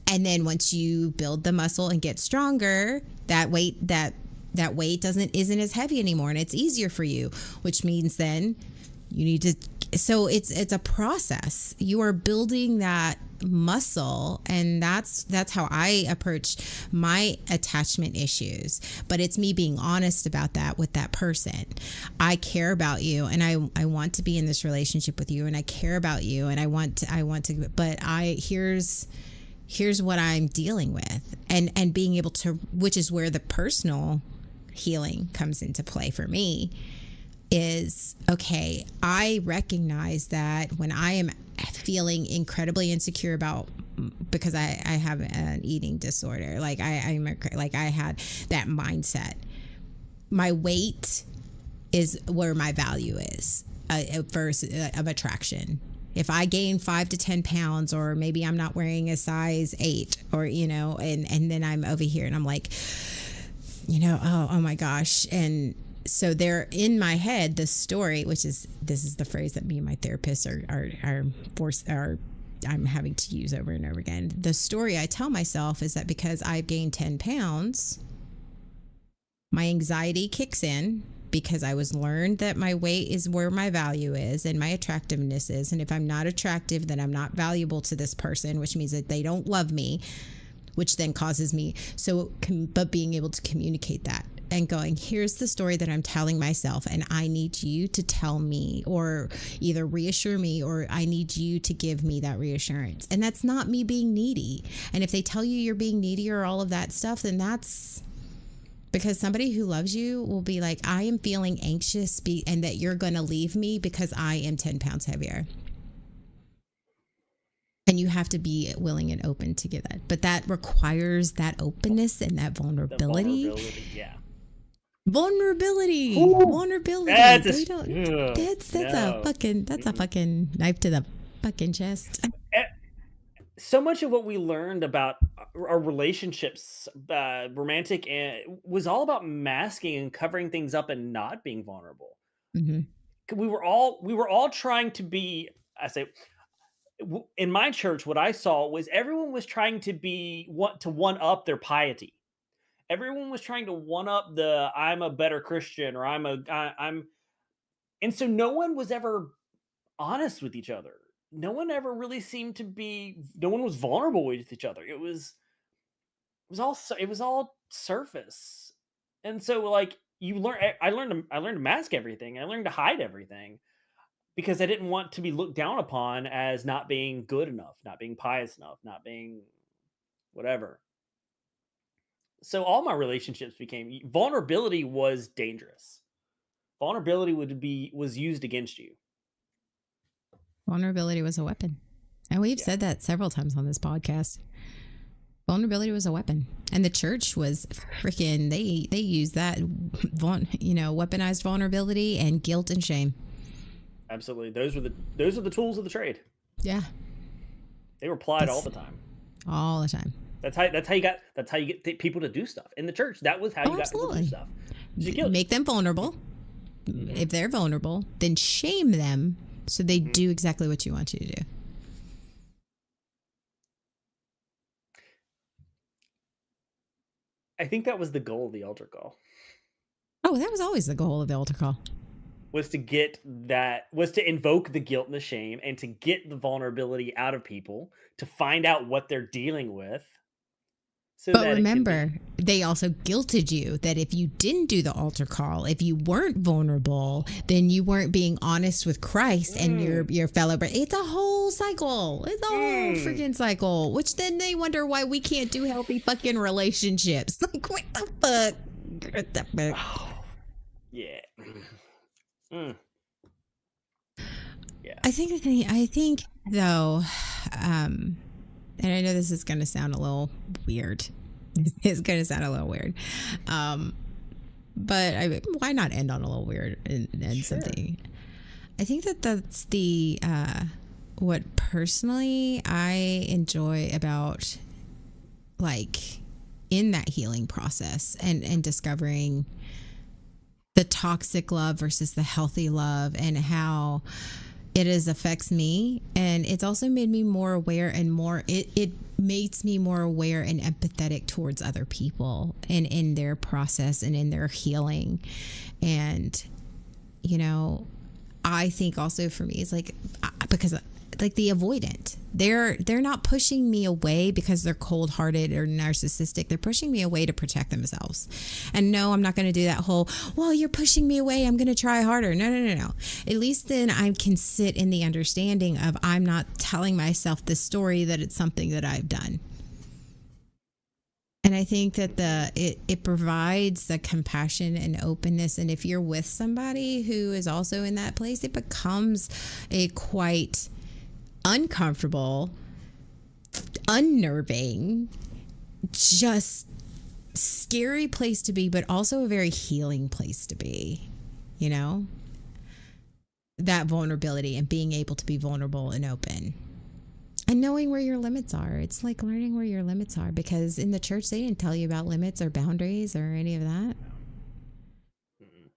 And then once you build the muscle and get stronger, that weight isn't as heavy anymore. And it's easier for you, which means then you need to, so it's a process. You are building that muscle, and that's how I approach my attachment issues. But it's me being honest about that with that person. I care about you, and I want to be in this relationship with you, and I care about you, and I want to. But here's what I'm dealing with, and being able to, which is where the personal healing comes into play for me. Is, okay, I recognize that when I am feeling incredibly insecure about, because I have an eating disorder, like I had that mindset, my weight is where my value is versus of attraction. If I gain 5 to 10 pounds, or maybe I'm not wearing a size 8, or, and then I'm over here and I'm like, oh my gosh. And so there in my head, the story, this is the phrase that me and my therapist I'm having to use over and over again. The story I tell myself is that because I've gained 10 pounds, my anxiety kicks in because I was learned that my weight is where my value is and my attractiveness is. And if I'm not attractive, then I'm not valuable to this person, which means that they don't love me. which then causes me. But being able to communicate that and going, here's the story that I'm telling myself, and I need you to tell me, or either reassure me, or I need you to give me that reassurance. And that's not me being needy. And if they tell you you're being needy or all of that stuff, then that's because somebody who loves you will be like, I am feeling anxious and that you're going to leave me because I am 10 pounds heavier. And you have to be willing and open to give that. But that requires that openness and that vulnerability. Yeah. Vulnerability. Ooh, vulnerability. That's a fucking knife to the fucking chest. So much of what we learned about our relationships, romantic, and was all about masking and covering things up and not being vulnerable. Mm-hmm. We were all trying to be. I say, in my church, what I saw was everyone was trying to one up their piety. Everyone was trying to one up I'm a better Christian, or I'm, and so no one was ever honest with each other. No one ever really seemed to be. No one was vulnerable with each other. It was all surface, and so like I learned to mask everything. I learned to hide everything because I didn't want to be looked down upon as not being good enough, not being pious enough, not being whatever. So all my relationships became vulnerability was dangerous. Vulnerability was used against you. Vulnerability was a weapon. And we've said that several times on this podcast. Vulnerability was a weapon. And the church was freaking, they used that, weaponized vulnerability and guilt and shame. Absolutely. Those are the tools of the trade. Yeah. They were applied all the time. All the time. That's how you get people to do stuff in the church. That was how you got people to do stuff. Make them vulnerable. Mm-hmm. If they're vulnerable, then shame them so they do exactly what you want you to do. I think that was the goal of the altar call. Oh, that was always the goal of the altar call. Was to invoke the guilt and the shame and to get the vulnerability out of people, to find out what they're dealing with. But remember, they also guilted you that if you didn't do the altar call, if you weren't vulnerable, then you weren't being honest with Christ and your fellow. It's a whole cycle. It's a whole freaking cycle. Which then they wonder why we can't do healthy fucking relationships. Like, what the fuck? What the fuck? Oh, yeah. Yeah. I think though, and I know this is going to sound a little weird. It's going to sound a little weird. But why not end on a little weird and sure. something? I think that's the what personally I enjoy about, like, in that healing process and discovering the toxic love versus the healthy love and how it affects me. And it's also made me more aware and it makes me more aware and empathetic towards other people and in their process and in their healing. And, I think also for me, it's like, because like the avoidant, they're not pushing me away because they're cold-hearted or narcissistic. They're pushing me away to protect themselves. And no, I'm not going to do that whole, well, you're pushing me away, I'm going to try harder. No. At least then I can sit in the understanding of I'm not telling myself the story that it's something that I've done. And I think that it provides the compassion and openness. And if you're with somebody who is also in that place, it becomes a quite uncomfortable, unnerving, just scary place to be, but also a very healing place to be, that vulnerability and being able to be vulnerable and open and knowing where your limits are. It's like learning where your limits are, because in the church, they didn't tell you about limits or boundaries or any of that.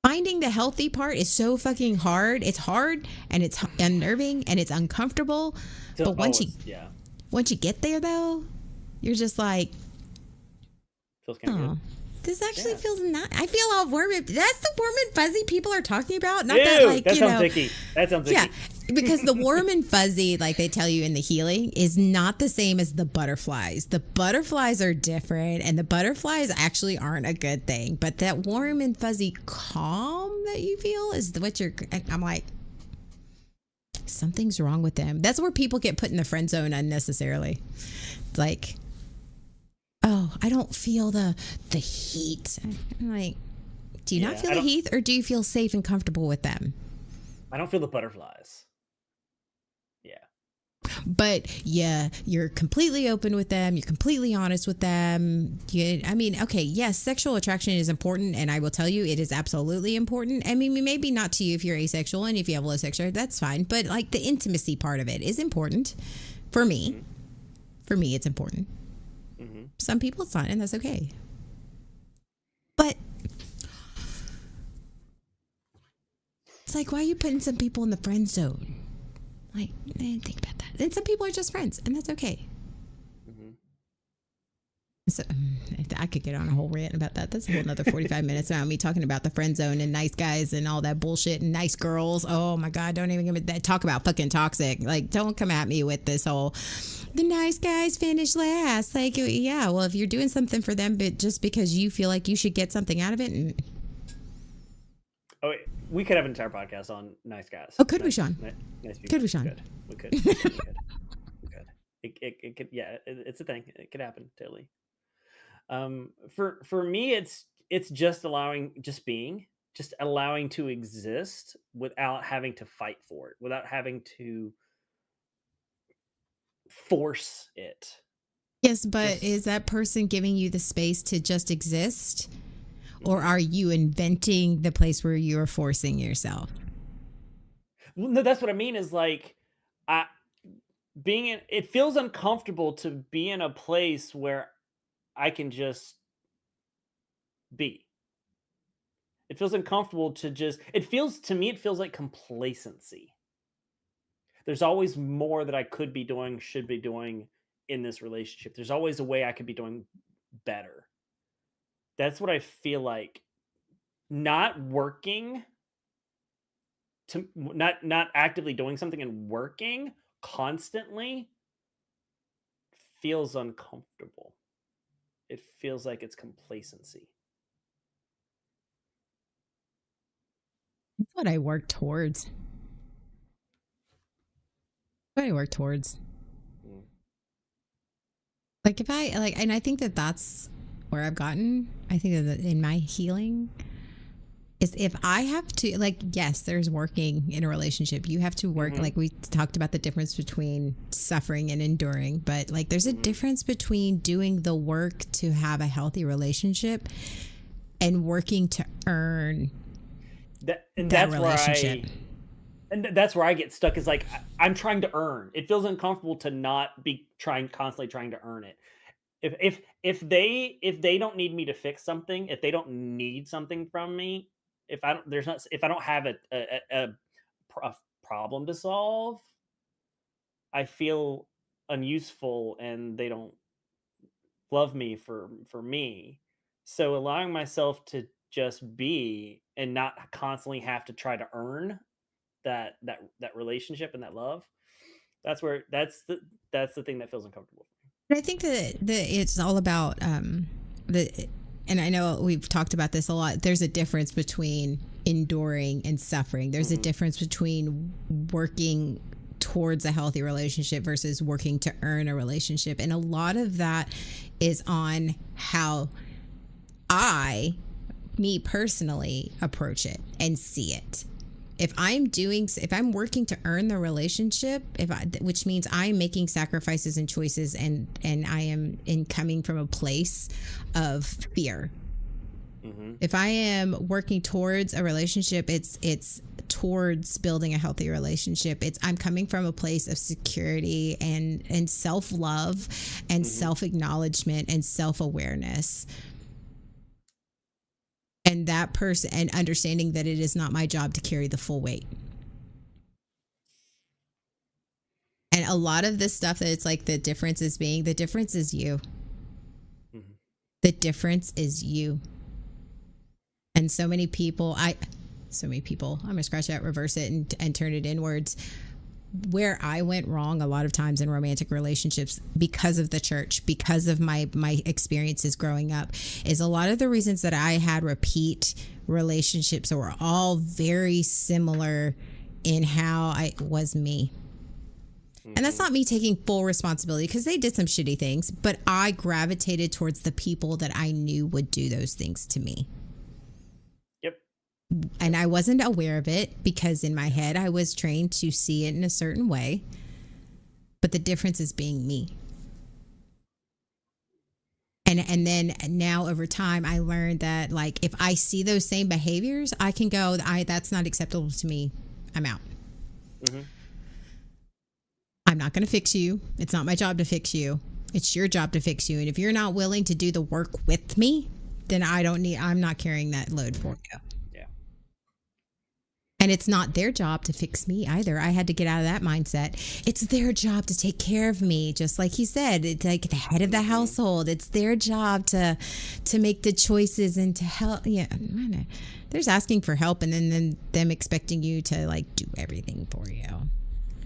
Finding the healthy part is so fucking hard. It's hard and it's unnerving and it's uncomfortable. But once you get there, though, you're just like, feels kind of good. This actually feels not. I feel all warm. That's the warm and fuzzy people are talking about. Not Ew, that, like, that sounds icky. That sounds icky. Yeah, Because the warm and fuzzy, like they tell you in the healing, is not the same as the butterflies. The butterflies are different, and the butterflies actually aren't a good thing. But that warm and fuzzy calm that you feel is what you're. I'm like, something's wrong with them. That's where people get put in the friend zone unnecessarily. It's like, oh, I don't feel the heat. I'm like, do you not feel the heat, or do you feel safe and comfortable with them? I don't feel the butterflies. Yeah. But yeah, you're completely open with them. You're completely honest with them. I mean, okay, yes, sexual attraction is important. And I will tell you, it is absolutely important. I mean, maybe not to you if you're asexual, and if you have low sexuality, that's fine. But like the intimacy part of it is important for me. Mm-hmm. For me, it's important. Mm-hmm. Some people it's not, and that's okay. But it's like, why are you putting some people in the friend zone? Like, I didn't think about that. And some people are just friends, and that's okay. Mm-hmm. So I could get on a whole rant about that. That's a whole another 45 minutes about me talking about the friend zone and nice guys and all that bullshit and nice girls. Oh my God, don't even give me that. Talk about fucking toxic. Like, don't come at me with this whole, the nice guys finish last. Like, yeah, well, if you're doing something for them, but just because you feel like you should get something out of it. Oh, wait. We could have an entire podcast on nice guys. Oh, could we, Sean? Nice people. Could we, Sean? We could. We could. It could. Yeah, it's a thing. It could happen totally. For me, it's just allowing to exist without having to fight for it, without having to force it. Yes, but is that person giving you the space to just exist? Or are you inventing the place where you're forcing yourself? Well, no, that's what I mean is like, it feels uncomfortable to be in a place where I can just be. It feels uncomfortable to me, it feels like complacency. There's always more that I could be doing, should be doing in this relationship. There's always a way I could be doing better. That's what I feel like. Not working to not actively doing something and working constantly feels uncomfortable. It feels like it's complacency. That's what I work towards. Like and I think that's where I've gotten. I think that in my healing is if I have to, like, yes, there's working in a relationship. You have to work. Mm-hmm. Like we talked about the difference between suffering and enduring, but like there's a difference between doing the work to have a healthy relationship and working to earn that relationship. And that's where I get stuck is like, I'm trying to earn. It feels uncomfortable to not be constantly trying to earn it. If they don't need me to fix something, if they don't need something from me, if I don't have a problem to solve, I feel unuseful and they don't love me for me. So allowing myself to just be and not constantly have to try to earn that relationship and that love, that's the thing that feels uncomfortable. I think that it's all about and I know we've talked about this a lot. There's a difference between enduring and suffering. There's a difference between working towards a healthy relationship versus working to earn a relationship. And a lot of that is on how me personally approach it and see it. If I'm working to earn the relationship, which means I'm making sacrifices and choices, and I am coming from a place of fear. Mm-hmm. If I am working towards a relationship, it's towards building a healthy relationship. I'm coming from a place of security and self-love and self-acknowledgement and self-awareness. And that person, and understanding that it is not my job to carry the full weight. And a lot of this stuff that it's like the difference is you. Mm-hmm. The difference is you. And so many people, I'm going to scratch that, reverse it and turn it inwards. where I went wrong a lot of times in romantic relationships because of the church, because of my experiences growing up, is a lot of the reasons that I had repeat relationships were all very similar in how I was me. And that's not me taking full responsibility, because they did some shitty things, but I gravitated towards the people that I knew would do those things to me. Yep. And I wasn't aware of it, because in my head I was trained to see it in a certain way. But the difference is being me. And then now over time I learned that, like, if I see those same behaviors, I can go, that's not acceptable to me. I'm out. Mm-hmm. I'm not going to fix you. It's not my job to fix you. It's your job to fix you. And if you're not willing to do the work with me, then I'm not carrying that load for you. Yeah. And it's not their job to fix me either. I had to get out of that mindset. It's their job to take care of me. Just like he said, it's like the head of the household. It's their job to make the choices and to help. Yeah. There's asking for help, and then them expecting you to, like, do everything for you.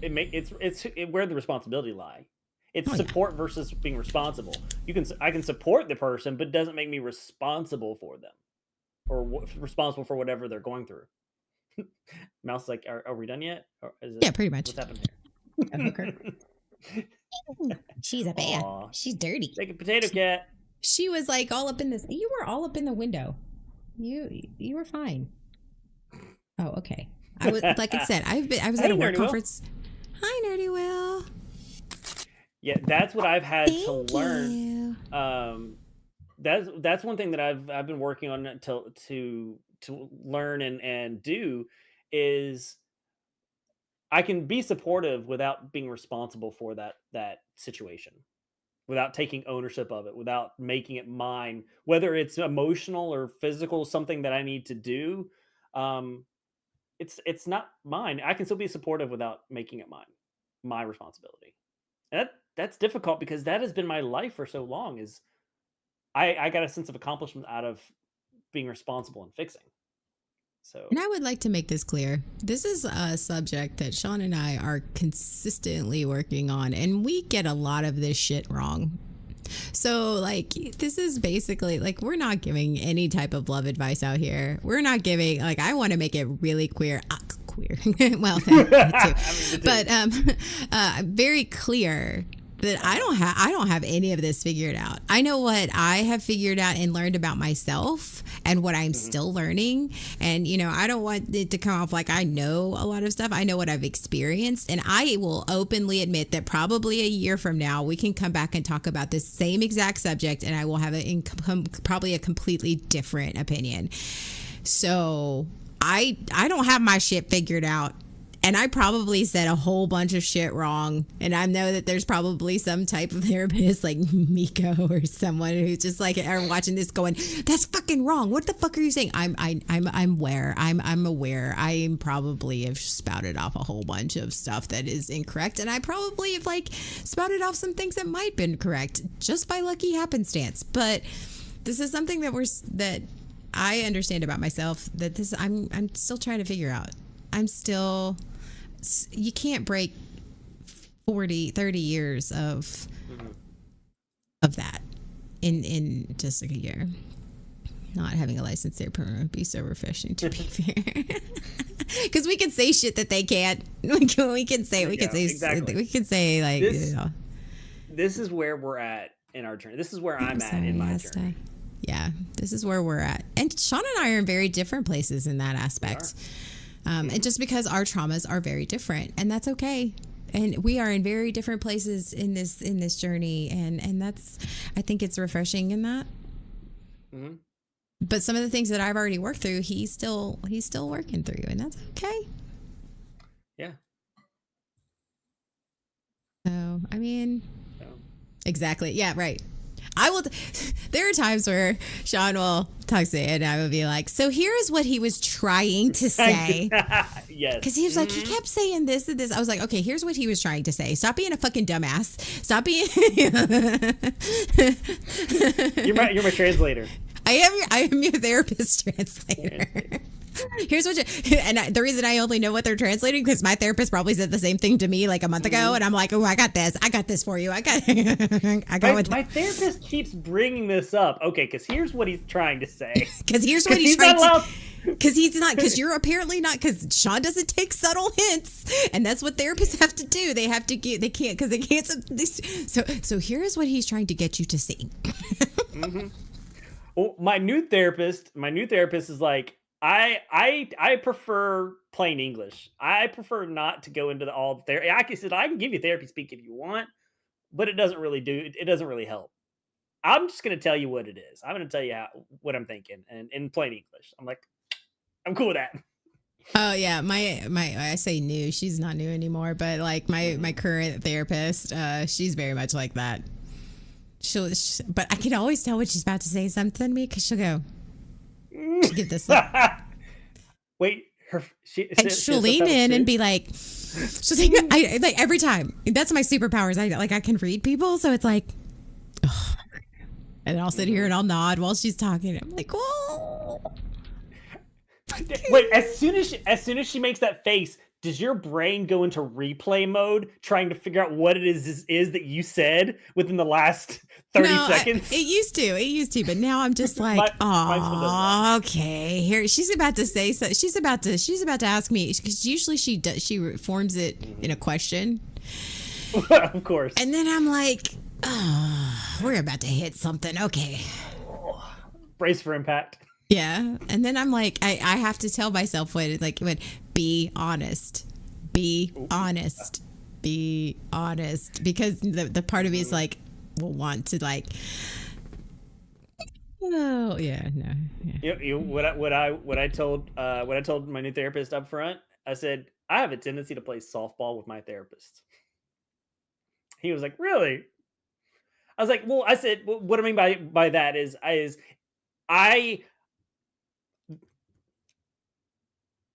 It's where the responsibility lie. It's support versus being responsible. I can support the person, but it doesn't make me responsible for them, or responsible for whatever they're going through. Mouse is like, are we done yet? Or yeah, pretty much. What's happened here? She's a bear. She's dirty. Like a potato cat. She was like all up in this. You were all up in the window. You were fine. Oh, okay. I was, like I said, I was at a work conference. Hi, Nerdy Will. Yeah, that's what I've had to learn. That's one thing that I've been working on to learn and do, is I can be supportive without being responsible for that situation, without taking ownership of it, without making it mine, whether it's emotional or physical, something that I need to do. It's not mine. I can still be supportive without making it my responsibility. And that's difficult, because that has been my life for so long. Is I got a sense of accomplishment out of being responsible and fixing. So, and I would like to make this clear. This is a subject that Sean and I are consistently working on, and we get a lot of this shit wrong. So, like, this is basically, like, we're not giving any type of love advice out here. We're not giving, like, I want to make it really queer. Well, that too. But very clear that I don't have any of this figured out. I know what I have figured out and learned about myself and what I'm still learning. And, you know, I don't want it to come off like I know a lot of stuff. I know what I've experienced, and I will openly admit that probably a year from now we can come back and talk about this same exact subject, and I will have probably a completely different opinion. So I don't have my shit figured out. And I probably said a whole bunch of shit wrong. And I know that there's probably some type of therapist like Miko or someone who's just like are watching this going, that's fucking wrong. What the fuck are you saying? I'm aware. I'm aware. I probably have spouted off a whole bunch of stuff that is incorrect. And I probably have like spouted off some things that might have been correct just by lucky happenstance. But this is something that I understand about myself, that I'm still trying to figure out. You can't break 30 years of that in just like a year. Not having a license there would be so refreshing, to be fair. Because we can say shit that they can't. We can say like this, you know. This is where we're at in our journey. This is where I'm at in my journey. Yeah, this is where we're at. And Sean and I are in very different places in that aspect. And just because our traumas are very different, and that's okay. And we are in very different places in this journey, and that's, I think it's refreshing in that. Mm-hmm. But some of the things that I've already worked through, he's still working through, and that's okay. Yeah. So I mean, exactly. Yeah. Right. I will. There are times where Sean will talk to me and I will be like, so here's what he was trying to say. Yes. Because he was like, he kept saying this and this. I was like, okay, here's what he was trying to say. Stop being a fucking dumbass. Stop being. You're my translator. I am your therapist translator. Here's what you, and the reason I only know what they're translating because my therapist probably said the same thing to me like a month ago, and I'm like, oh, I got this for you. I got my therapist keeps bringing this up. Okay, because here's what he's trying to say. Because here's what he's trying to. Because you're apparently not, because Sean doesn't take subtle hints, and that's what therapists have to do. They have to get, they can't, because they can't. So here's what he's trying to get you to see. Mm-hmm. Well, my new therapist is like, I prefer plain English. I prefer not to go into all the therapy. I said I can give you therapy speak if you want, but it doesn't really help. I'm just going to tell you what it is. I'm going to tell you what I'm thinking, and in plain English. I'm like, I'm cool with that. Oh yeah, my I say new. She's not new anymore, but like my current therapist, she's very much like that. But I can always tell when she's about to say something to me because she'll go, "Give this." Wait, she'll lean in and be like, she'll say, I like every time. That's my superpowers. I can read people, so it's like, oh. And I'll sit here and I'll nod while she's talking. I'm like, oh. Wait, as soon as she makes that face, does your brain go into replay mode trying to figure out what it is that you said within the last 30 seconds? It used to, but now I'm just like, oh, okay. Here she's about to say so. She's about to ask me, because usually she forms it in a question. Of course. And then I'm like, oh, we're about to hit something. Okay. Brace for impact. Yeah. And then I'm like, I have to tell myself when be honest. Be honest. Be honest. Because the part of me is like, will want to like, oh yeah, no. Yeah. What I told my new therapist up front, I said, I have a tendency to play softball with my therapist. He was like, really? I was like, well, I said, well, what I mean by that is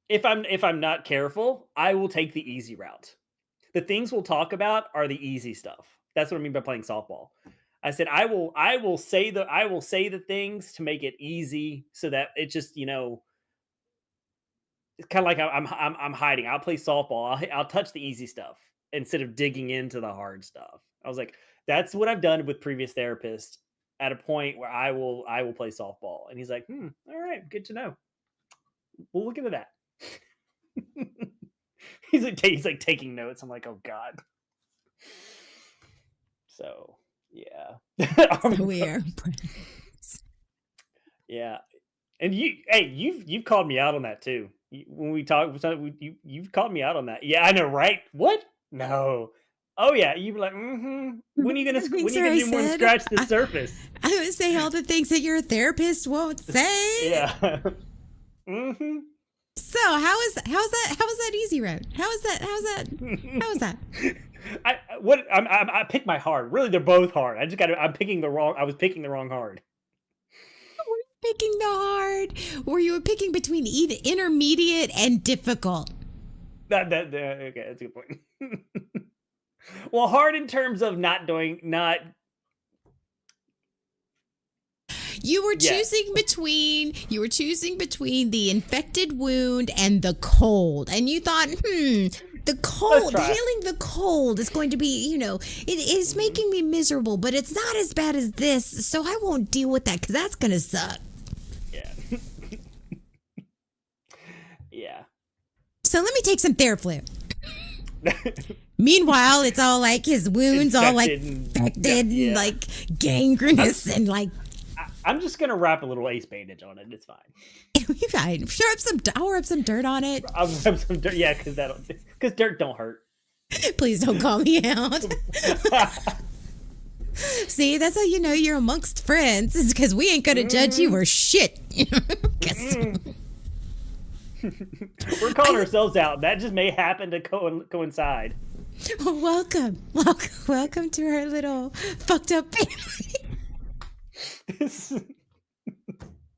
if I'm not careful, I will take the easy route. The things we'll talk about are the easy stuff. That's what I mean by playing softball. I said I will say the things to make it easy so that it just, it's kind of like I'm hiding. I'll play softball. I'll touch the easy stuff instead of digging into the hard stuff. I was like, that's what I've done with previous therapists at a point where I will play softball. And he's like, all right, good to know. We'll look into that. he's like taking notes. I'm like, oh God. So yeah. We are. Yeah. And you've called me out on that too. When we talk, you've called me out on that. Yeah, I know, right? What? No. Oh yeah, you were like, When are you gonna do more than scratch the surface? I would say all the things that your therapist won't say. Yeah. So how was that easy road? How was that? I picked my hard. Really, they're both hard. I was picking the wrong hard. Were you picking the hard? Were you picking between intermediate and difficult? Okay, that's a good point. Well, hard in terms of You were choosing between the infected wound and the cold, and you thought, the cold, healing the cold is going to be, it is making me miserable, but it's not as bad as this, so I won't deal with that because that's gonna suck. Yeah. Yeah. So let me take some Theraflu. Meanwhile, it's all like his wounds all like infected and like gangrenous and like. I'm just gonna wrap a little ace bandage on it. It's fine. It'll be fine. I'll rub some dirt on it. I'll rub some dirt. Yeah, because dirt don't hurt. Please don't call me out. See, that's how you know you're amongst friends. It's because we ain't gonna judge you or shit. We're calling ourselves out. That just may happen to coincide. Welcome to our little fucked up family.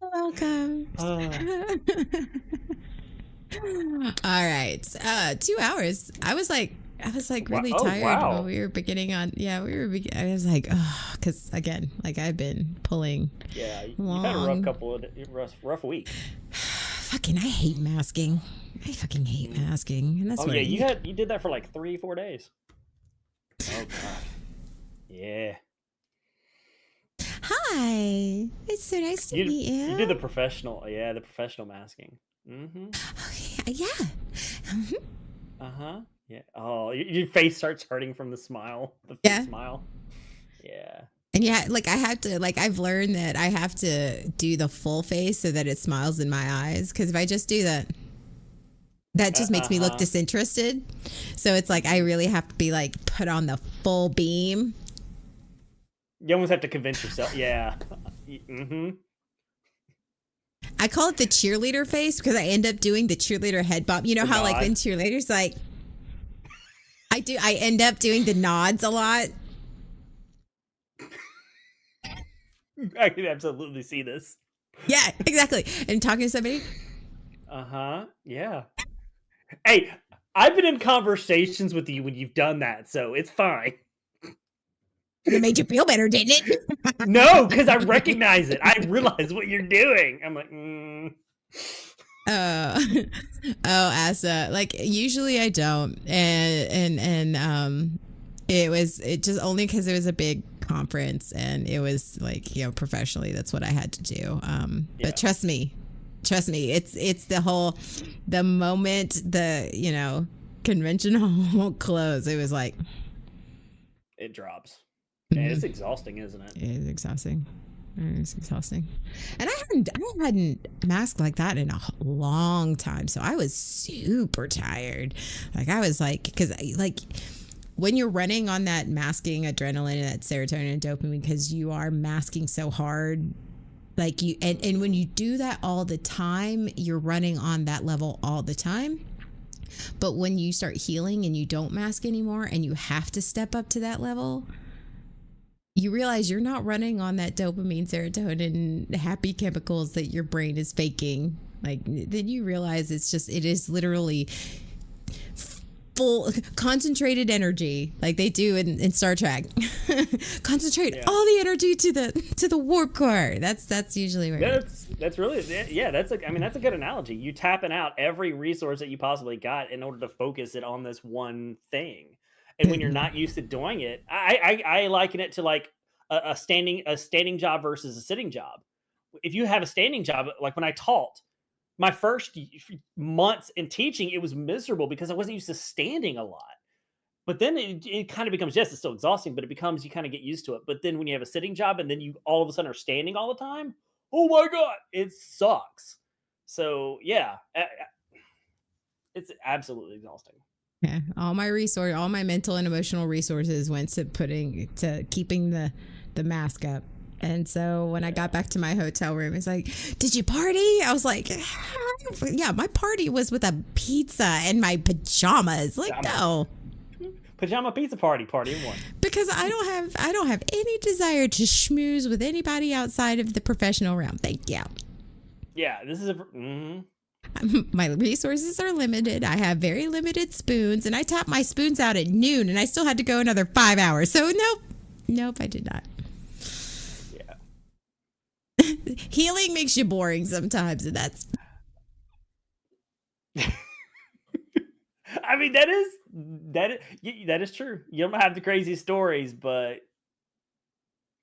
Welcome. All right. 2 hours. I was like really tired while we were beginning on. Yeah, I was like, because again, like I've been pulling. Yeah, you've had a rough week. I hate masking. I fucking hate masking, and that's Oh where yeah, you did that for like 3-4 days. Oh god. Yeah. Hi, it's so nice to meet You did you. the professional masking. Mm-hmm. Okay, yeah. Mhm. Uh-huh. Yeah. Oh, your face starts hurting from the smile, the fake Yeah. smile. Yeah. And yeah, like I have to, like I've learned that I have to do the full face so that it smiles in my eyes. Because if I just do that, that just makes me look Uh-huh. disinterested. So it's like I Mhm. really have to be like put on the full beam. You almost have to convince yourself. Yeah. Mm-hmm. I call it the cheerleader face because I end up doing the cheerleader head bob. You know The how like when nod. cheerleaders like I end up doing the nods a lot. I can absolutely see this. Yeah, exactly. And talking to somebody, Uh-huh. Yeah. Hey, I've been in conversations with you when you've done that, so it's fine. and it made you feel better, didn't No, because I it? recognize it. I realize what you're doing. I'm like, Oh, oh, Asa. Like usually I don't, and it just only because it was a big conference and it was like professionally that's what I had to do. But yeah, trust me, it's the moment the convention hall closed. It was like it drops. And mhm, it's exhausting, isn't it? it is exhausting. It's exhausting. And I hadn't masked like that in a long time. So I was super tired. Like I was like, because like when you're running on that masking adrenaline and that serotonin and dopamine, because you are masking so hard, like and when you do that all the time, you're running on that level all the time. But when you start healing and you don't mask anymore and you have to step up to that level, you realize you're not running on that dopamine, serotonin, happy chemicals that your brain is faking. Like then you realize it is literally full concentrated energy, like they do in Star Trek. Concentrate Yeah. all the energy to the warp core. That's usually where it is. That's really yeah. That's a good analogy. You tapping out every resource that you possibly got in order to focus it on this one thing. And when you're not used to doing it, I liken it to like a standing job versus a sitting job. If you have a standing job, like when I taught, my first months in teaching, it was miserable because I wasn't used to standing a lot. But then it kind of becomes, yes, it's still exhausting, but it becomes, you kind of get used to it. But then when you have a sitting job and then you all of a sudden are standing all the time, oh my god, it sucks. So yeah, it's absolutely exhausting. Yeah, all my mental and emotional resources went to keeping the mask up. And so when I got Yeah, back to my hotel room, it's like, "Did you party?" I was like, "Yeah, my party was with a pizza and my pajamas." Like, pajama no, pajama pizza party of one. because I don't have any desire to schmooze with anybody outside of the professional realm. Thank you. Yeah, this is a. My resources are limited. I have very limited spoons, and I tapped my spoons out at noon, and I still had to go another 5 hours. So nope, I did not. Yeah. Healing makes you boring sometimes, and that's I mean, that is true. You don't have the crazy stories, but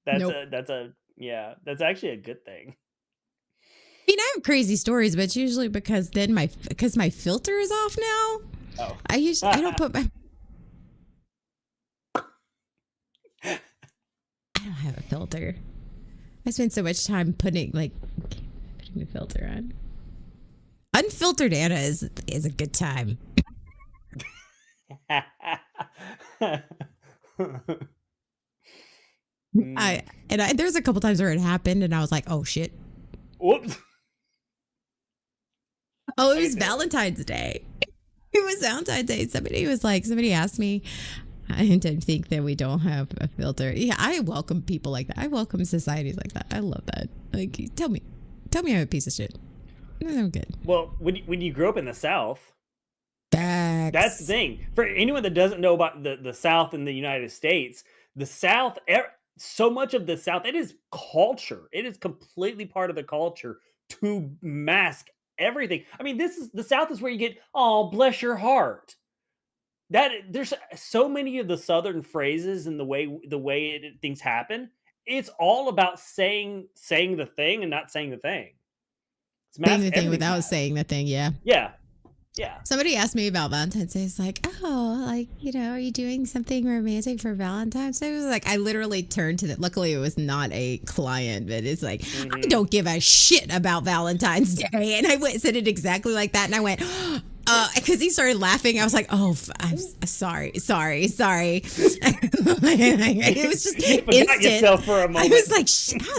nope. that's a yeah, that's actually a good thing. I mean, I have crazy stories, but it's usually because my filter is off now. Oh. I don't put my I don't have a filter. I spend so much time putting the filter on. Unfiltered Anna is a good time. Mm. There's a couple times where it happened, and I was like, oh shit. Whoops. Oh, it I was can Valentine's Day. It was Valentine's Day. Somebody asked me, I don't think that we don't have a filter. Yeah, I welcome people like that. I welcome societies like that. I love that. Like, tell me I'm a piece of shit. I'm good. Well, when you grew up in the South, that's the Facts. thing. For anyone that doesn't know about the South in the United States, the South, so much of the South, it is culture. It is completely part of the culture to mask everything. I mean, this is the South is where you get, oh, bless your heart. That there's so many of the Southern phrases and things happen. It's all about saying the thing and not saying the thing. Saying the thing without saying the thing, yeah. Yeah. Yeah. Somebody asked me about Valentine's Day. It's like, oh, like, are you doing something romantic for Valentine's Day? I was like, I literally turned to that. Luckily, it was not a client, but it's like, I don't give a shit about Valentine's Day. And I said it exactly like that. And I went, because he started laughing. I was like, oh, I'm sorry. It was just instant. Yourself for a moment. I was like,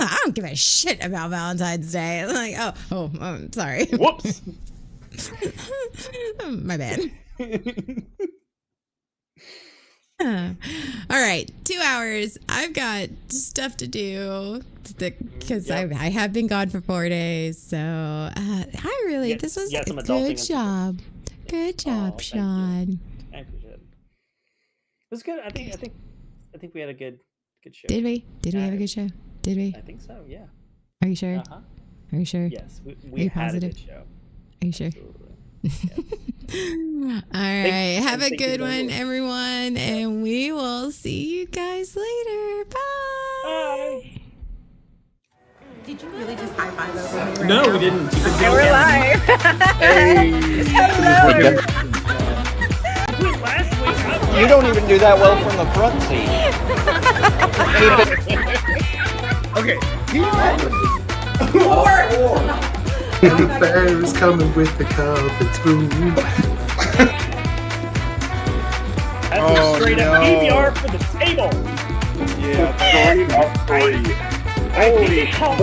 I don't give a shit about Valentine's Day. I'm like, oh, I'm sorry. Whoops. My bad. All right, 2 hours. I've got stuff to do because I have been gone for 4 days. So this was a good job. Good job, Sean. I appreciate it. It was good. I think we had a good show. Did we? Did we have a good show? Did we? I think so. Yeah. Are you sure? Uh-huh. Are you sure? Yes, we had a good show. Are you sure? Absolutely. All right. Have a good one, everyone. And we will see you guys later. Bye. Did you really just high five over me? No, we didn't. Okay, we're live. Hey. Hello. You don't even do that well from the front seat. Okay. And the bear's coming with the cup and spoon. That's a straight up PBR for the table. Yeah. I think it called.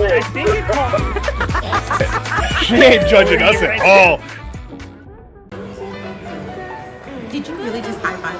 She ain't judging us at all. Did you really just high five